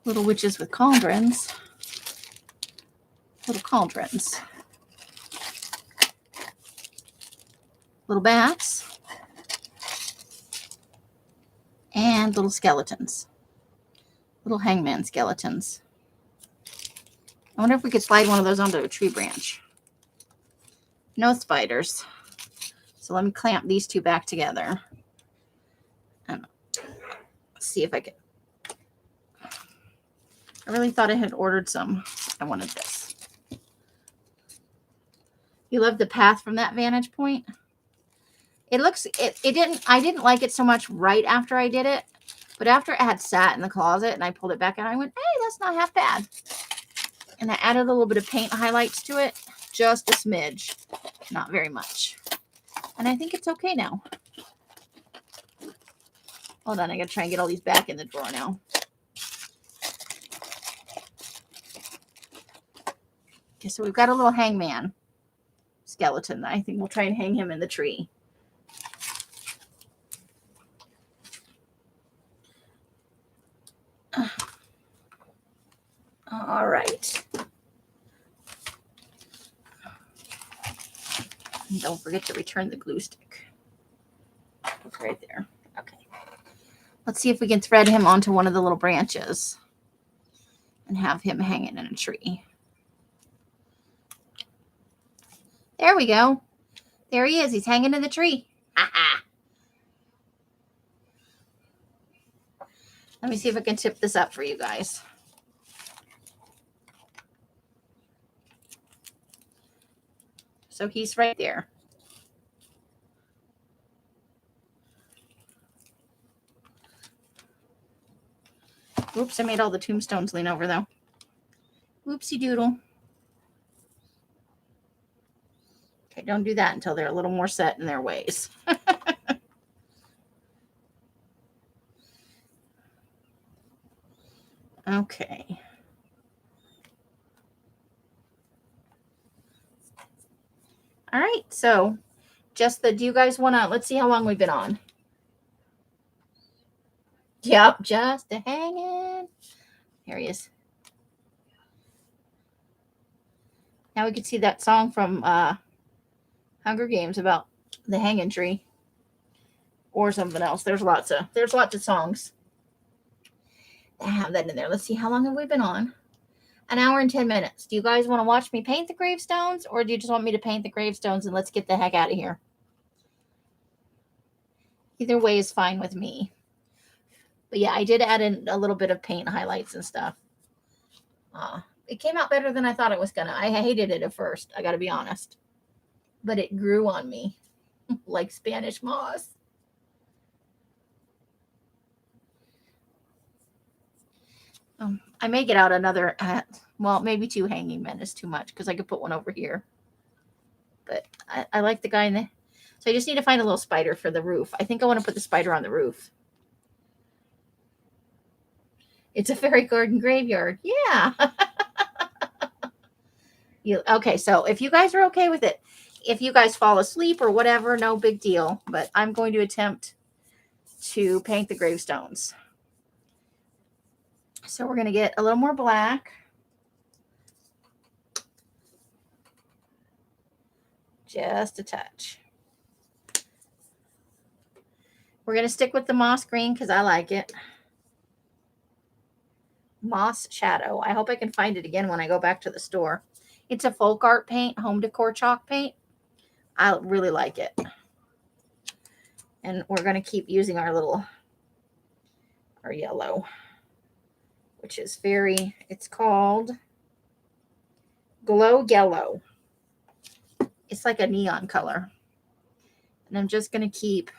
Little witches with cauldrons. Little cauldrons. Little bats. And little skeletons. Little hangman skeletons. I wonder if we could slide one of those onto a tree branch. No spiders. So let me clamp these two back together. And see if I can. I really thought I had ordered some. I wanted this. You love the path from that vantage point? It looks, I didn't like it so much right after I did it, but after it had sat in the closet and I pulled it back out, I went, hey, that's not half bad. And I added a little bit of paint highlights to it, just a smidge, not very much. And I think it's okay now. Hold on, I gotta try and get all these back in the drawer now. Okay, so we've got a little hangman skeleton. I think we'll try and hang him in the tree. All right. And don't forget to return the glue stick. It's right there. Okay. Let's see if we can thread him onto one of the little branches and have him hanging in a tree. There we go. There he is. He's hanging in the tree. Let me see if I can tip this up for you guys. So he's right there. Oops, I made all the tombstones lean over though. Whoopsie doodle. Okay, don't do that until they're a little more set in their ways. Okay. All right, so do you guys want to, let's see how long we've been on. Yep, just a hanging. There he is. Now we can see that song from Hunger Games about the hanging tree or something else. There's lots of songs that have that in there. Let's see, how long have we been on? An hour and 10 minutes. Do you guys want to watch me paint the gravestones, or do you just want me to paint the gravestones and let's get the heck out of here? Either way is fine with me. But yeah, I did add in a little bit of paint highlights and stuff. It came out better than I thought it was gonna. I hated it at first, I gotta be honest. But it grew on me like Spanish moss. I may get out another, well, maybe 2 hanging men is too much because I could put one over here. But I like the guy in the, so I just need to find a little spider for the roof. I think I want to put the spider on the roof. It's a fairy garden graveyard. Yeah. Okay, so if you guys are okay with it, if you guys fall asleep or whatever, no big deal. But I'm going to attempt to paint the gravestones. So we're going to get a little more black. Just a touch. We're going to stick with the moss green because I like it. Moss Shadow. I hope I can find it again when I go back to the store. It's a folk art paint, home decor chalk paint. I really like it. And we're going to keep using our yellow, which is it's called Glow Yellow. It's like a neon color. And I'm just going to keep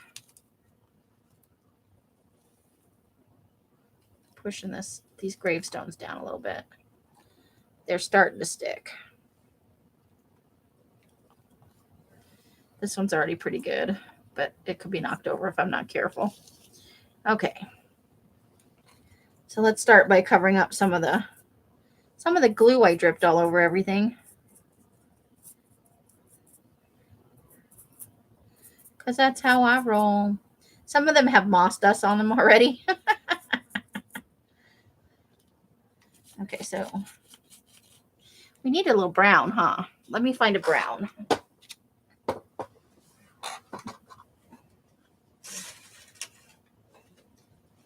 pushing these gravestones down a little bit. They're starting to stick. This one's already pretty good, but it could be knocked over if I'm not careful. Okay. So let's start by covering up some of the glue I dripped all over everything. Because that's how I roll. Some of them have moss dust on them already. Okay, so we need a little brown, huh? Let me find a brown.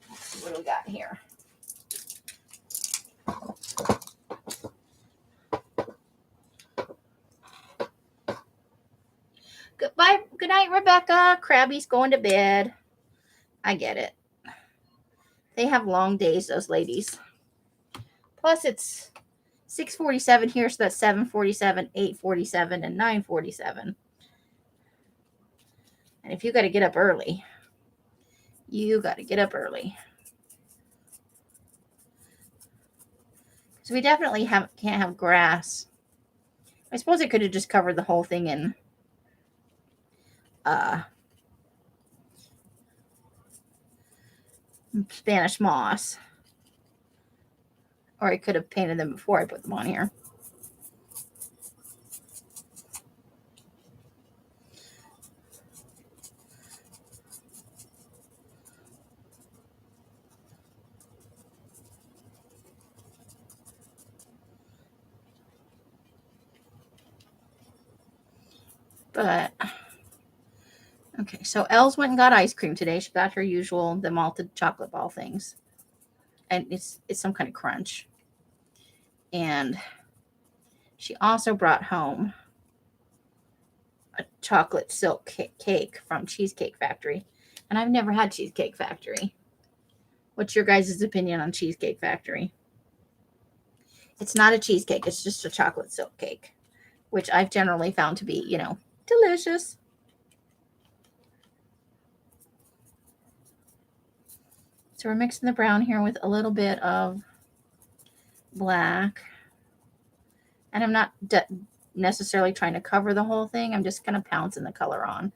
Let's see what we got here. Goodbye. Good night, Rebecca. Krabby's going to bed. I get it. They have long days, those ladies. Plus, it's 6:47 here, so that's 7:47, 8:47, and 9:47. And if you got to get up early, you got to get up early. So we definitely can't have grass. I suppose I could have just covered the whole thing in Spanish moss. Or I could have painted them before I put them on here. But, okay, so Els went and got ice cream today. She got her usual, the malted chocolate ball things. And it's some kind of crunch. And she also brought home a chocolate silk cake from Cheesecake Factory. And I've never had Cheesecake Factory. What's your guys' opinion on Cheesecake Factory? It's not a cheesecake. It's just a chocolate silk cake, which I've generally found to be, delicious. So we're mixing the brown here with a little bit of black. And I'm not necessarily trying to cover the whole thing. I'm just kind of pouncing the color on.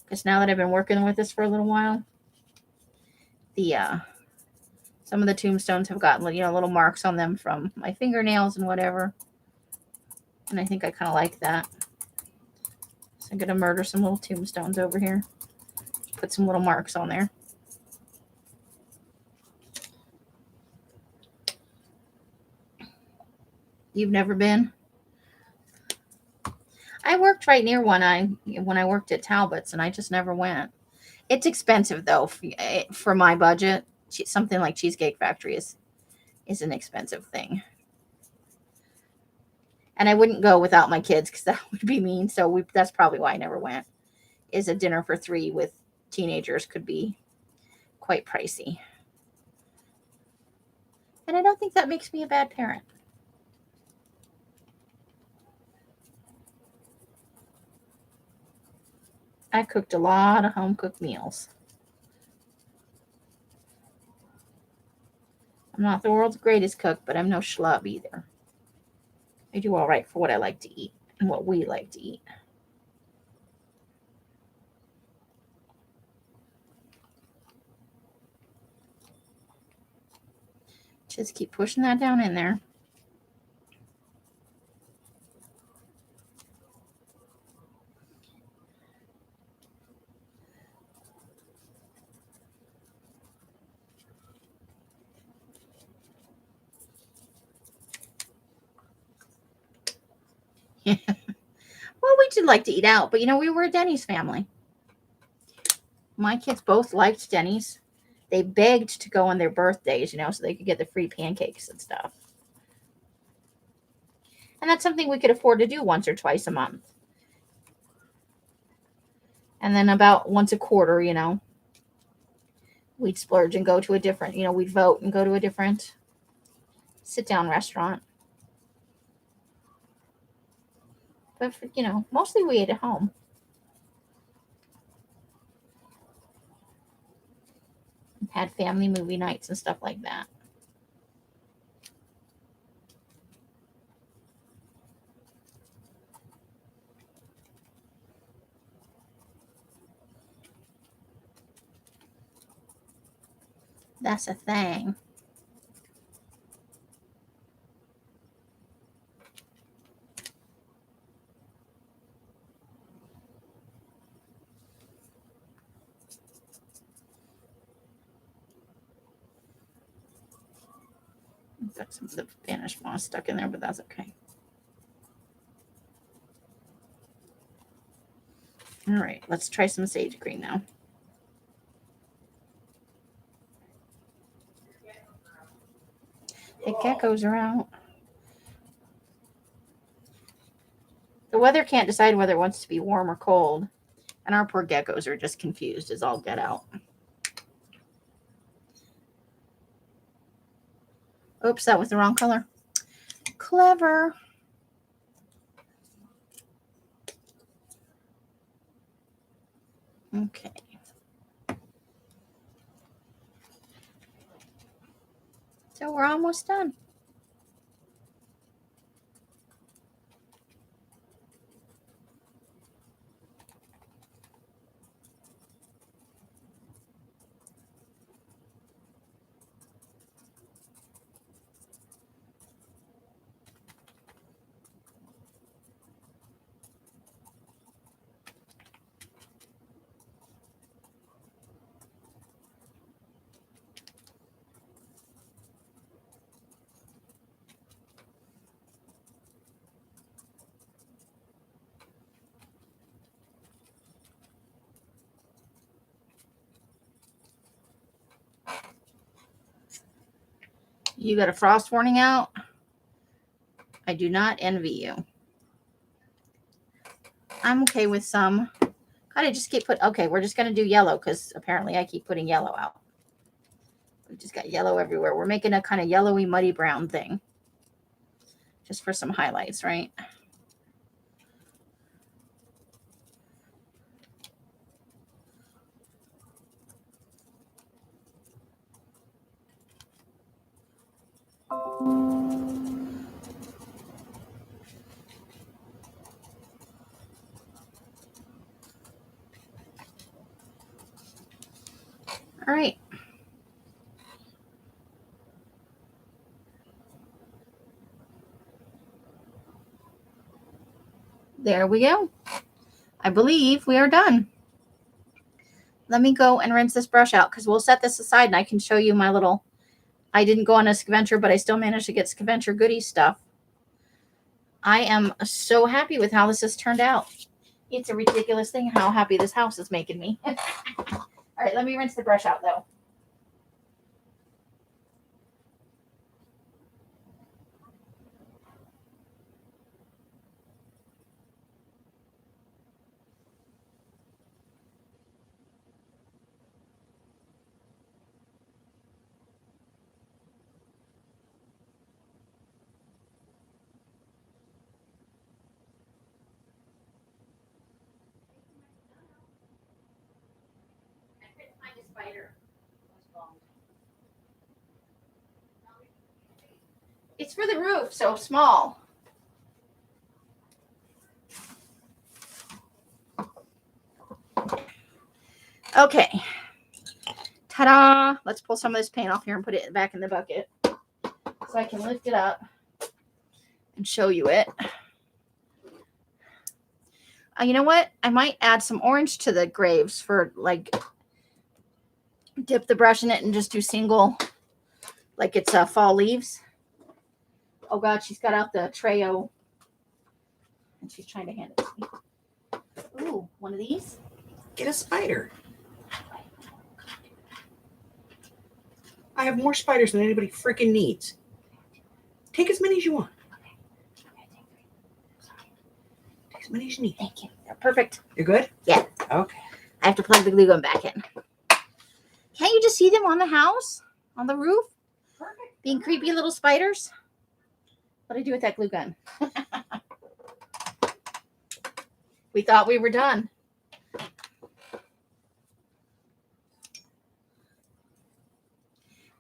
Because now that I've been working with this for a little while, some of the tombstones have gotten, little marks on them from my fingernails and whatever. And I think I kind of like that. So I'm going to murder some little tombstones over here. Put some little marks on there. You've never been? I worked right near one when I worked at Talbot's, and I just never went. It's expensive, though, for my budget. Something like Cheesecake Factory is an expensive thing. And I wouldn't go without my kids because that would be mean. So that's probably why I never went. is a dinner for 3 with teenagers could be quite pricey. And I don't think that makes me a bad parent. I cooked a lot of home-cooked meals. I'm not the world's greatest cook, but I'm no schlub either. I do all right for what I like to eat and what we like to eat. Just keep pushing that down in there. Well, we did like to eat out, but we were a Denny's family. My kids both liked Denny's. They begged to go on their birthdays, so they could get the free pancakes and stuff. And that's something we could afford to do once or twice a month. And then about once a quarter, we'd splurge and go to a different, we'd vote and go to a different sit-down restaurant. But, mostly we ate at home. Had family movie nights and stuff like that. That's a thing. Got some of the Spanish moss stuck in there, but that's okay. All right, let's try some sage green now. The geckos are out. The weather can't decide whether it wants to be warm or cold, and our poor geckos are just confused as all get out. Oops, that was the wrong color. Clever. Okay. So we're almost done. You got a frost warning out? I do not envy you. I'm okay with some. God, I just keep okay, we're just going to do yellow because apparently I keep putting yellow out. We just got yellow everywhere. We're making a kind of yellowy, muddy brown thing. Just for some highlights, right? All right. There we go. I believe we are done. Let me go and rinse this brush out because we'll set this aside and I can show you my little, I didn't go on a scavenger, but I still managed to get scavenger goodie stuff. I am so happy with how this has turned out. It's a ridiculous thing how happy this house is making me. All right, let me rinse the brush out though. spider. It's for the roof, so small. Okay. Ta-da! Let's pull some of this paint off here and put it back in the bucket so I can lift it up and show you it. You know what? I might add some orange to the graves for like dip the brush in it and just do single, like it's fall leaves. Oh God, she's got out the Treo and she's trying to hand it to me. Ooh, one of these? Get a spider. I have more spiders than anybody freaking needs. Take as many as you want. Take as many as you need. Thank you. They're perfect. You're good? Yeah. Okay. I have to plug the glue gun back in. Can't you just see them on the house? On the roof? Perfect. Being creepy little spiders? What'd I do with that glue gun? We thought we were done.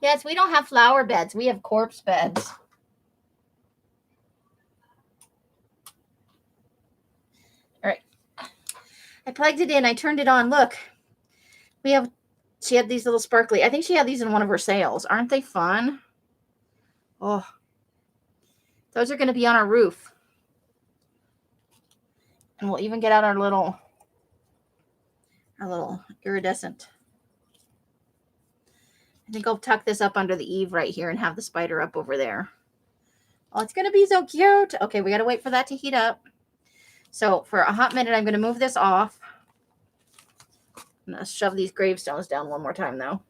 Yes, we don't have flower beds. We have corpse beds. All right. I plugged it in. I turned it on. Look. She had these little sparkly. I think she had these in one of her sales. Aren't they fun? Oh. Those are going to be on our roof. And we'll even get out our little iridescent. I think I'll tuck this up under the eave right here and have the spider up over there. Oh, it's going to be so cute. Okay, we got to wait for that to heat up. So for a hot minute, I'm going to move this off. I'm going to shove these gravestones down one more time, though.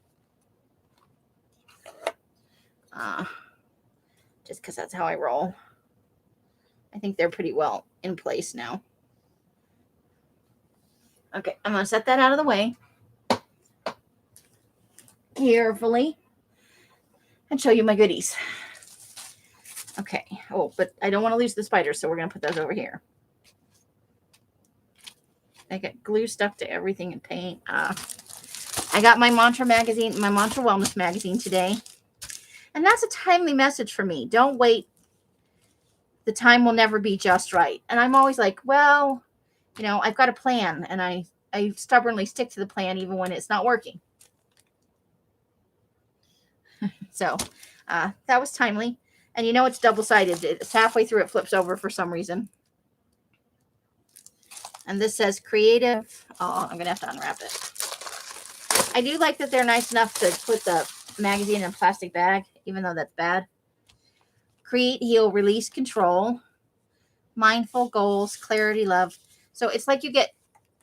Just because that's how I roll. I think they're pretty well in place now. Okay, I'm going to set that out of the way. Carefully. And show you my goodies. Okay. Oh, but I don't want to lose the spiders, so we're going to put those over here. I got glue stuck to everything and paint. I got my Mantra magazine, my Mantra Wellness magazine today. And that's a timely message for me. Don't wait. The time will never be just right. And I'm always like, well, you know, I've got a plan. And I stubbornly stick to the plan even when it's not working. So that was timely. And you know it's double-sided. It's halfway through, it flips over for some reason. And this says creative. Oh, I'm going to have to unwrap it. I do like that they're nice enough to put the magazine in a plastic bag, even though that's bad. Create, heal, release, control. Mindful, goals, clarity, love. So it's like you get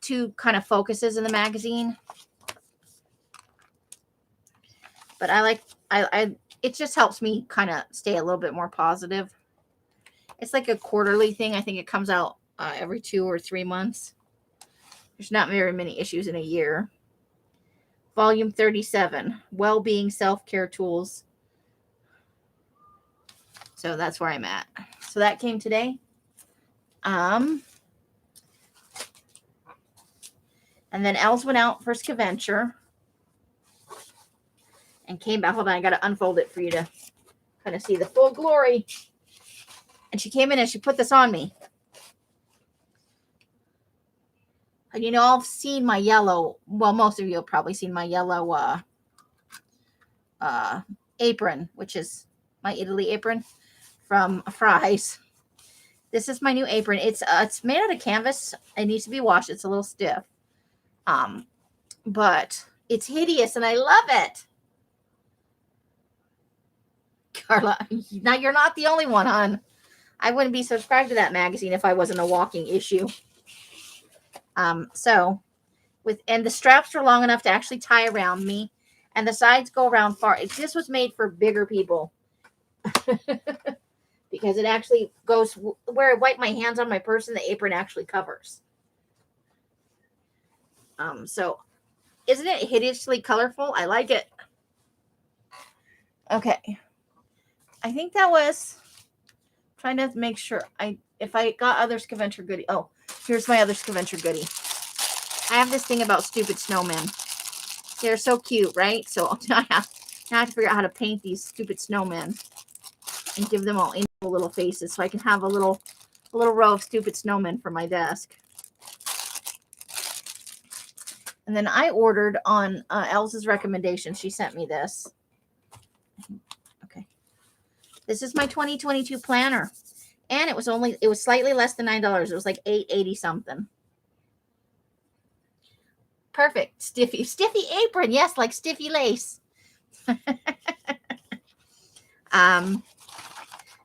two kind of focuses in the magazine. But it just helps me kind of stay a little bit more positive. It's like a quarterly thing. I think it comes out every 2 or 3 months. There's not very many issues in a year. Volume 37, Well-Being Self-Care Tools. So that's where I'm at. So that came today. And then Els went out for Scaventure. And came back. Hold on, I got to unfold it for you to kind of see the full glory. And she came in and she put this on me. And you know, I've seen my yellow, well, most of you have probably seen my yellow apron, which is my Italy apron from Fry's. This is my new apron. It's made out of canvas. It needs to be washed. It's a little stiff. But it's hideous and I love it. Carla, now you're not the only one, hon. I wouldn't be subscribed to that magazine if I wasn't a walking issue. And the straps are long enough to actually tie around me, and the sides go around far. This was made for bigger people because it actually goes where I wipe my hands on my person. The apron actually covers. So isn't it hideously colorful? I like it. Okay. I think that was trying to make sure if I got other Scaventure goodie. Oh, here's my other Scaventure goodie. I have this thing about stupid snowmen. They're so cute, right? So now I have to figure out how to paint these stupid snowmen and give them all individual little faces so I can have a little row of stupid snowmen for my desk. And then I ordered on Elsa's recommendation. She sent me this. Okay. This is my 2022 planner. And it was slightly less than $9. It was like $8.80 something. Perfect. Stiffy apron. Yes, like stiffy lace.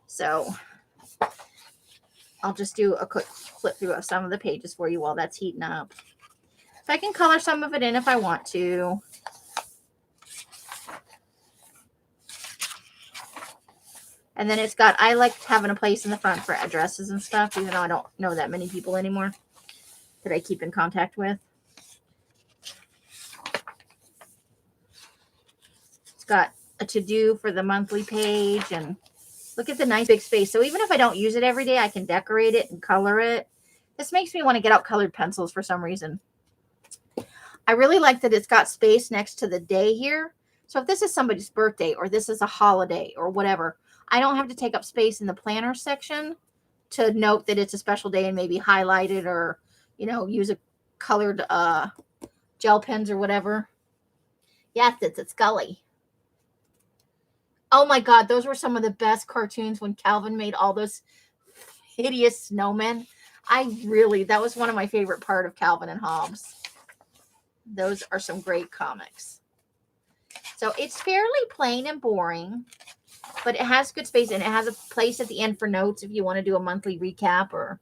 So I'll just do a quick flip through of some of the pages for you while that's heating up. If I can color some of it in if I want to. And then it's got, I like having a place in the front for addresses and stuff, even though I don't know that many people anymore that I keep in contact with. It's got a to-do for the monthly page, and look at the nice big space. So even if I don't use it every day, I can decorate it and color it. This makes me want to get out colored pencils for some reason. I really like that it's got space next to the day here. So if this is somebody's birthday or this is a holiday or whatever, I don't have to take up space in the planner section to note that it's a special day and maybe highlight it or, you know, use a colored gel pens or whatever. Yes, it's a Scully. Oh my God, those were some of the best cartoons when Calvin made all those hideous snowmen. That was one of my favorite part of Calvin and Hobbes. Those are some great comics. So it's fairly plain and boring, but it has good space and it has a place at the end for notes if you want to do a monthly recap or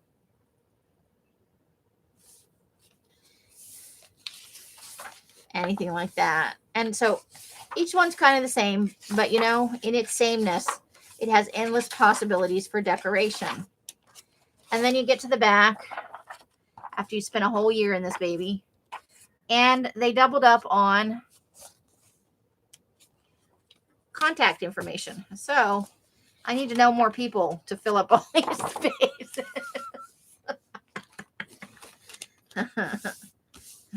anything like that. And so each one's kind of the same, but you know, in its sameness, it has endless possibilities for decoration. And then you get to the back after you spend a whole year in this baby. And they doubled up on contact information. So I need to know more people to fill up all these spaces.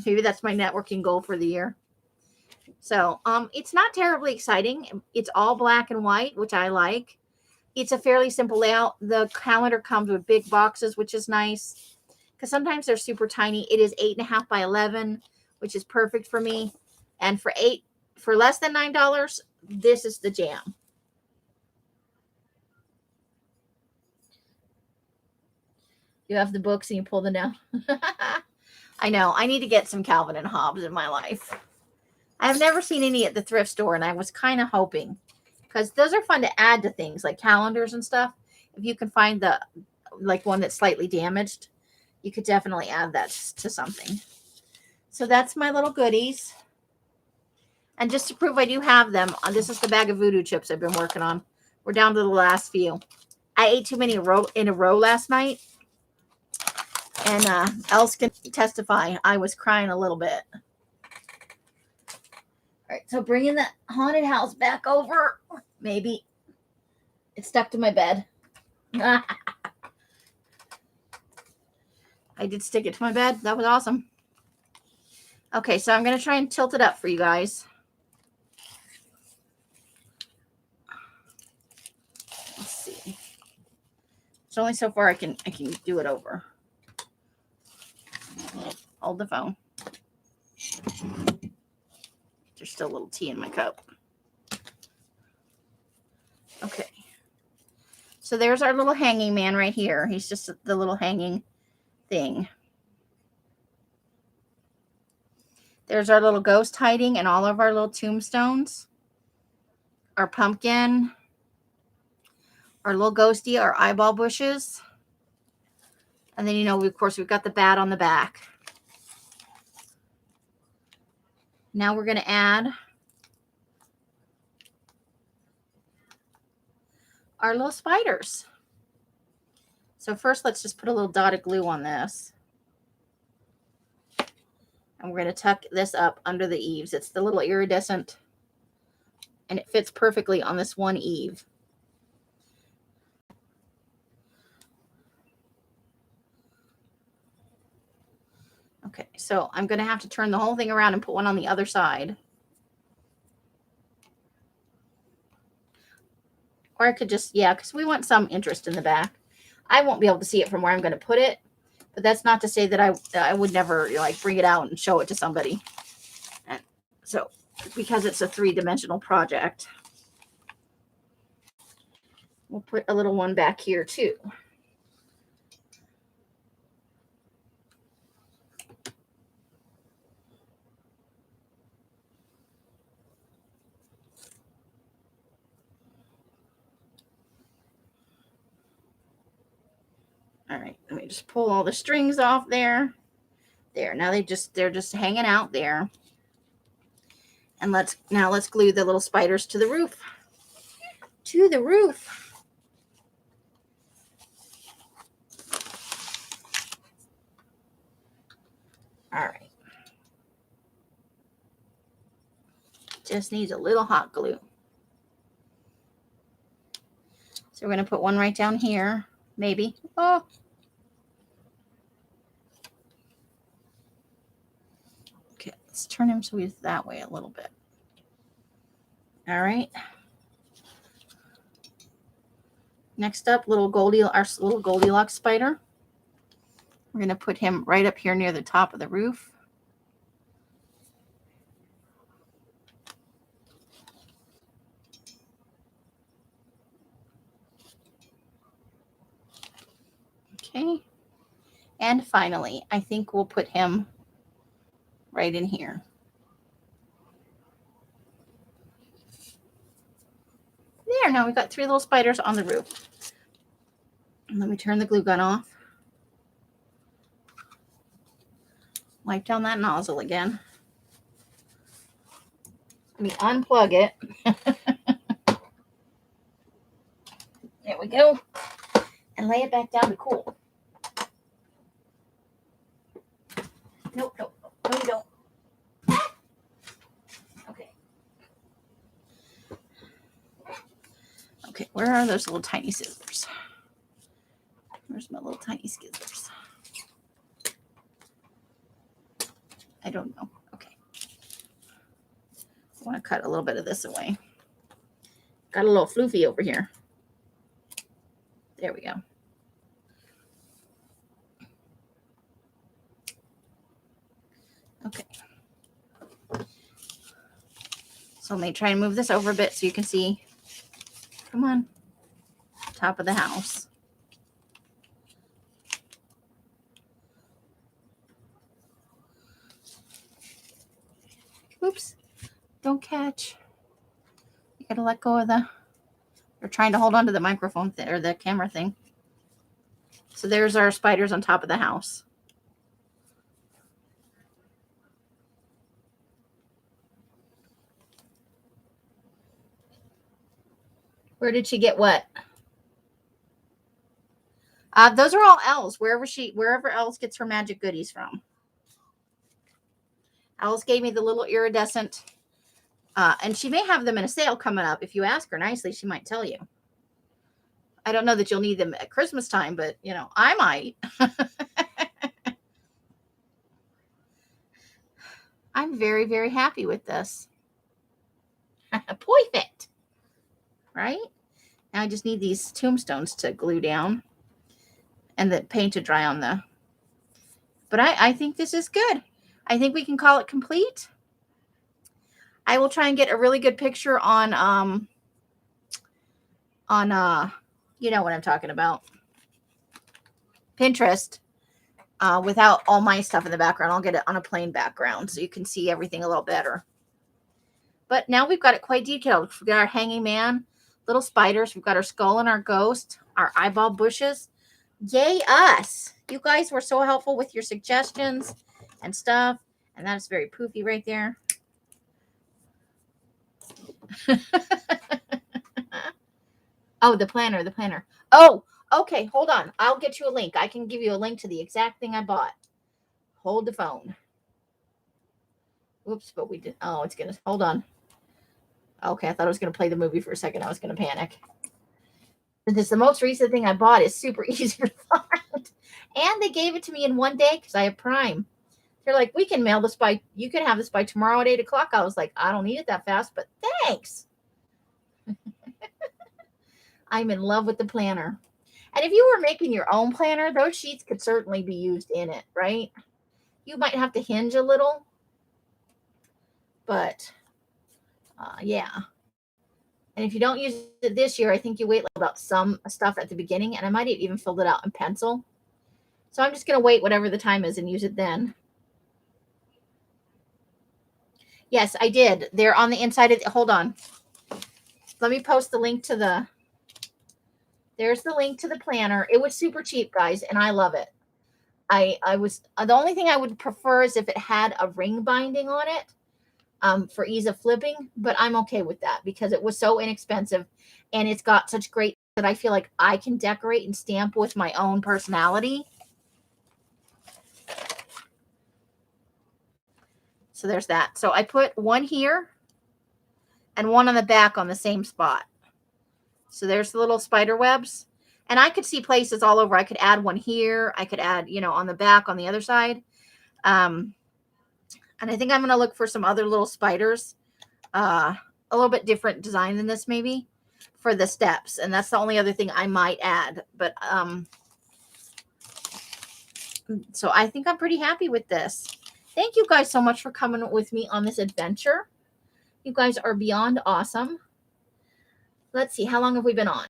Maybe that's my networking goal for the year. So it's not terribly exciting. It's all black and white, which I like. It's a fairly simple layout. The calendar comes with big boxes, which is nice because sometimes they're super tiny. It is 8.5 by 11, which is perfect for me. And for less than $9, this is the jam. You have the books and you pull them down. I know. I need to get some Calvin and Hobbes in my life. I've never seen any at the thrift store, and I was kind of hoping because those are fun to add to things like calendars and stuff. If you can find one that's slightly damaged, you could definitely add that to something. So that's my little goodies. And just to prove I do have them, this is the bag of voodoo chips I've been working on. We're down to the last few. I ate too many in a row last night. And Els can testify. I was crying a little bit. All right, so bringing the haunted house back over. Maybe it's stuck to my bed. I did stick it to my bed. That was awesome. Okay, so I'm going to try and tilt it up for you guys. Let's see. It's only so far I can do it over. Hold the phone. There's still a little tea in my cup. Okay. So there's our little hanging man right here. He's just the little hanging thing. There's our little ghost hiding and all of our little tombstones. Our pumpkin. Our little ghosty, our eyeball bushes. And then, of course, we've got the bat on the back. Now we're going to add our little spiders. So first, let's just put a little dot of glue on this. And we're going to tuck this up under the eaves. It's the little iridescent, and it fits perfectly on this one eave. Okay, so I'm going to have to turn the whole thing around and put one on the other side. Or I could just, yeah, because we want some interest in the back. I won't be able to see it from where I'm going to put it, but that's not to say that I would never like bring it out and show it to somebody. And so, because it's a 3-dimensional project, we'll put a little one back here too. All right, let me just pull all the strings off there. There, now they're just hanging out there. And let's glue the little spiders to the roof. To the roof. All right. Just needs a little hot glue. So we're going to put one right down here, maybe. Oh. Okay, let's turn him so he's that way a little bit. All right. Next up, our little Goldilocks spider. We're going to put him right up here near the top of the roof. Okay. And finally, I think we'll put him right in here. There, now we've got 3 little spiders on the roof. And let me turn the glue gun off. Wipe down that nozzle again. Let me unplug it. There we go. And lay it back down to cool. Nope. No, you don't. Okay, where are those little tiny scissors? Where's my little tiny scissors? I don't know. Okay. I want to cut a little bit of this away. Got a little floofy over here. There we go. Okay. So let me try and move this over a bit so you can see. Come on. Top of the house. Oops. Don't catch. You gotta let go of you're trying to hold on to the microphone or the camera thing. So there's our spiders on top of the house. Where did she get what? Those are all Els. Wherever Els gets her magic goodies from. Els gave me the little iridescent, and she may have them in a sale coming up. If you ask her nicely, she might tell you. I don't know that you'll need them at Christmas time, but I might. I'm very, very happy with this. Perfect. Right? Now I just need these tombstones to glue down and the paint to dry on the. But I think this is good. I think we can call it complete. I will try and get a really good picture on you know what I'm talking about, Pinterest, without all my stuff in the background. I'll get it on a plain background so you can see everything a little better. But now we've got it quite detailed. We've got our hanging man, little spiders. We've got our skull and our ghost, our eyeball bushes. Yay us. You guys were so helpful with your suggestions and stuff. And that is very poofy right there. Oh, the planner. Oh, okay. Hold on. I'll get you a link. I can give you a link to the exact thing I bought. Hold the phone. Oops, but we didn't. Oh, it's going to. Hold on. Okay, I thought I was going to play the movie for a second. I was going to panic. This is the most recent thing I bought. Is super easy to find. And they gave it to me in one day because I have Prime. They're like, we can mail this by, you can have this by tomorrow at 8 o'clock. I was like, I don't need it that fast, but thanks. I'm in love with the planner. And if you were making your own planner, those sheets could certainly be used in it, right? You might have to hinge a little, but yeah. And if you don't use it this year, I think you wait about some stuff at the beginning, and I might have even filled it out in pencil. So I'm just going to wait whatever the time is and use it then. Yes, I did. They're on the inside of the, hold on. Let me post the link to the, there's the link to the planner. It was super cheap, guys, and I love it. I was, the only thing I would prefer is if it had a ring binding on it for ease of flipping, but I'm okay with that because it was so inexpensive and it's got such great that I feel like I can decorate and stamp with my own personality. So there's that. So I put one here and one on the back on the same spot. So there's the little spider webs. And I could see places all over. I could add one here. I could add, you know, on the back on the other side. And I think I'm going to look for some other little spiders. A little bit different design than this maybe for the steps. And that's the only other thing I might add. But so I think I'm pretty happy with this. Thank you guys so much for coming with me on this adventure. You guys are beyond awesome. Let's see. How long have we been on?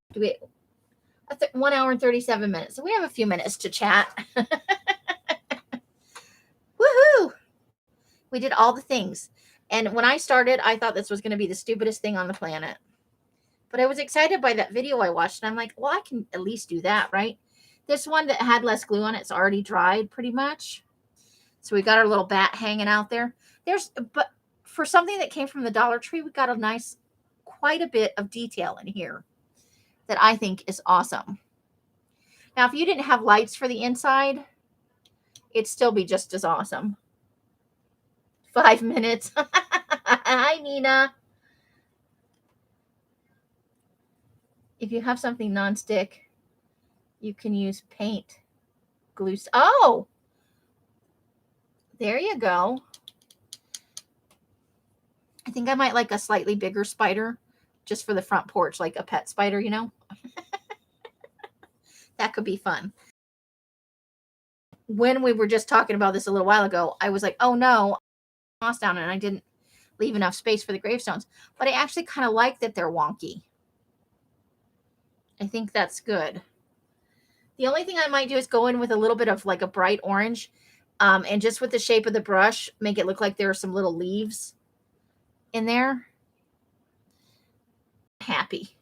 1 hour and 37 minutes. So we have a few minutes to chat. Woohoo! We did all the things. And when I started, I thought this was going to be the stupidest thing on the planet. But I was excited by that video I watched. And I'm like, well, I can at least do that, right? This one that had less glue on it's already dried pretty much. So we got our little bat hanging out there. But for something that came from the Dollar Tree, we got a nice, quite a bit of detail in here that I think is awesome. Now, if you didn't have lights for the inside, it'd still be just as awesome. 5 minutes. Hi, Nina. If you have something non-stick, you can use paint glue. Oh, there you go. I think I might like a slightly bigger spider just for the front porch, like a pet spider, you know? That could be fun. When we were just talking about this a little while ago, I was like, oh no, moss down and I didn't leave enough space for the gravestones. But I actually kind of like that they're wonky. I think that's good. The only thing I might do is go in with a little bit of like a bright orange and just with the shape of the brush, make it look like there are some little leaves in there. Happy.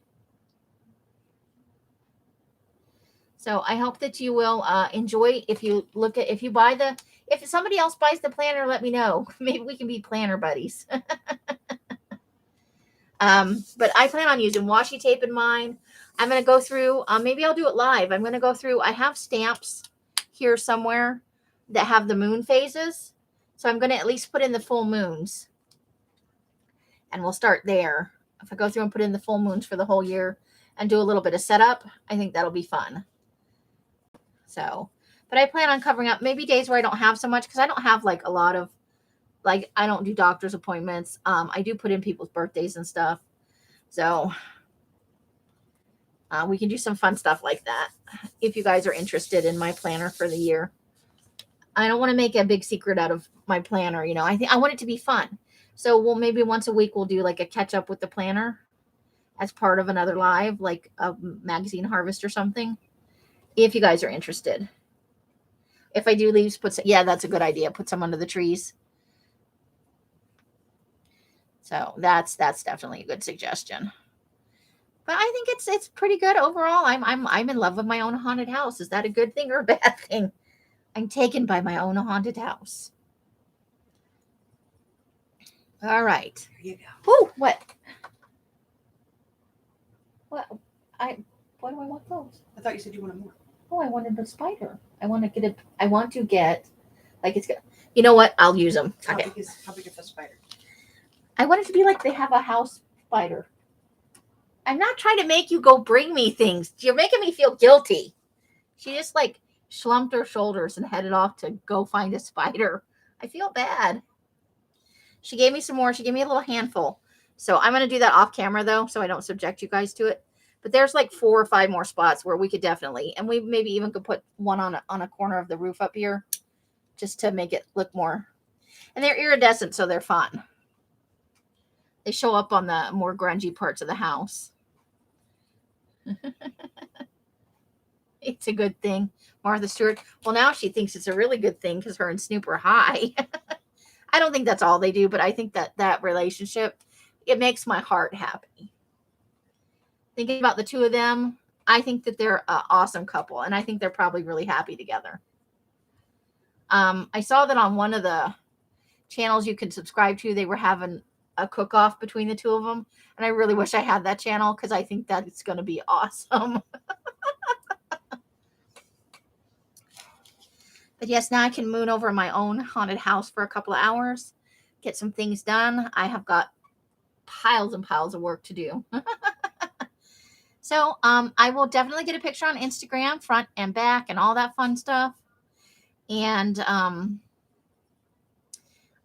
So I hope that you will enjoy. If somebody else buys the planner, let me know. Maybe we can be planner buddies. But I plan on using washi tape in mine. I'm going to go through, maybe I'll do it live. I'm going to go through, I have stamps here somewhere that have the moon phases. So I'm going to at least put in the full moons. And we'll start there. If I go through and put in the full moons for the whole year and do a little bit of setup, I think that'll be fun. So, but I plan on covering up maybe days where I don't have so much because I don't have like a lot of, like, I don't do doctor's appointments. I do put in people's birthdays and stuff. So we can do some fun stuff like that if you guys are interested in my planner for the year. I don't want to make a big secret out of my planner. You know, I want it to be fun. So maybe once a week we'll do like a catch up with the planner as part of another live, like a magazine harvest or something. If you guys are interested. If I do leaves, yeah, that's a good idea. Put some under the trees. So that's definitely a good suggestion. But I think it's pretty good overall. I'm in love with my own haunted house. Is that a good thing or a bad thing? I'm taken by my own haunted house. All right. There you go. Oh, what? What? Why do I want those? I thought you said you wanted more. Oh, I wanted the spider. I want to get like it's good. You know what? I'll use them. How Okay. big is the spider? I want it to be like they have a house spider. I'm not trying to make you go bring me things. You're making me feel guilty. She just like slumped her shoulders and headed off to go find a spider. I feel bad. She gave me some more. She gave me a little handful. So I'm going to do that off camera, though, so I don't subject you guys to it. But there's like 4 or 5 more spots where we could definitely, and we maybe even could put one on a corner of the roof up here just to make it look more. And they're iridescent, so they're fun. They show up on the more grungy parts of the house. It's a good thing. Martha Stewart. Well, now she thinks it's a really good thing because her and Snoop are high. I don't think that's all they do, but I think that relationship, it makes my heart happy. Thinking about the two of them, I think that they're an awesome couple, and I think they're probably really happy together. I saw that on one of the channels you can subscribe to, they were having a cook-off between the two of them, and I really wish I had that channel because I think that it's going to be awesome. But yes, now I can moon over my own haunted house for a couple of hours, get some things done. I have got piles and piles of work to do. So I will definitely get a picture on Instagram, front and back, and all that fun stuff. And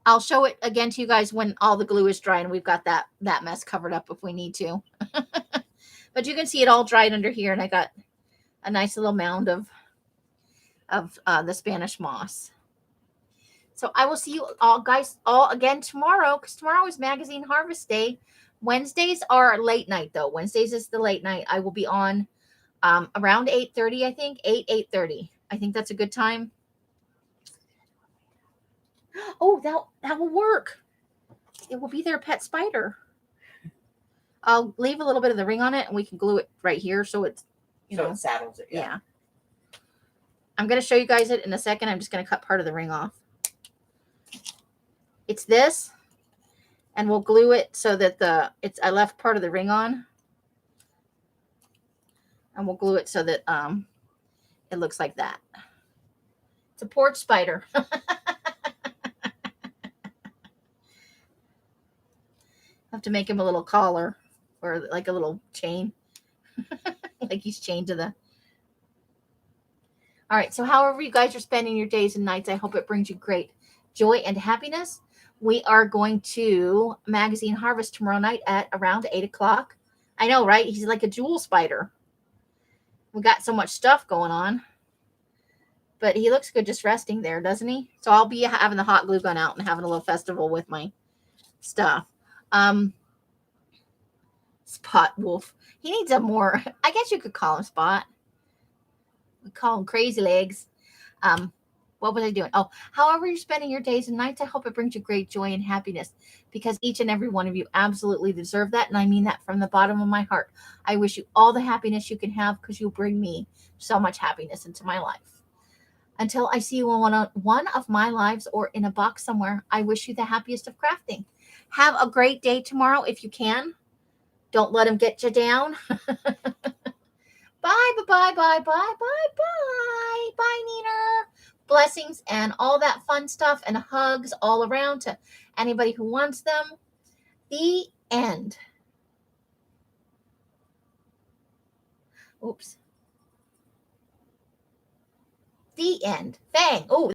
I'll show it again to you guys when all the glue is dry and we've got that mess covered up if we need to. But you can see it all dried under here, and I got a nice little mound of the Spanish moss. So I will see you all guys all again tomorrow, because tomorrow is Magazine Harvest Day. Wednesdays are late night, though. Wednesdays is the late night. I will be on around 8:30, I think. 8:30. I think that's a good time. Oh, that will work. It will be their pet spider. I'll leave a little bit of the ring on it, and we can glue it right here so it's, so it saddles it. Yeah. I'm going to show you guys it in a second. I'm just going to cut part of the ring off. It's this, and we'll glue it so that I left part of the ring on, and we'll glue it so that it looks like that. It's a porch spider. Have to make him a little collar or like a little chain, like he's chained to the. All right, so however you guys are spending your days and nights, I hope it brings you great joy and happiness. We are going to Magazine Harvest tomorrow night at around 8 o'clock. I know, right? He's like a jewel spider. We got so much stuff going on. But he looks good just resting there, doesn't he? So I'll be having the hot glue gun out and having a little festival with my stuff. Spot Wolf. He needs a more, I guess you could call him Spot. We call him Crazy Legs. What was I doing? Oh, however you're spending your days and nights, I hope it brings you great joy and happiness, because each and every one of you absolutely deserve that. And I mean that from the bottom of my heart. I wish you all the happiness you can have, because you bring me so much happiness into my life. Until I see you on one of my lives or in a box somewhere, I wish you the happiest of crafting. Have a great day tomorrow if you can. Don't let them get you down. Bye, bye, bye, bye, bye, bye, bye, Neener. Blessings and all that fun stuff, and hugs all around to anybody who wants them. The end. Oops. The end. Bang. Oh.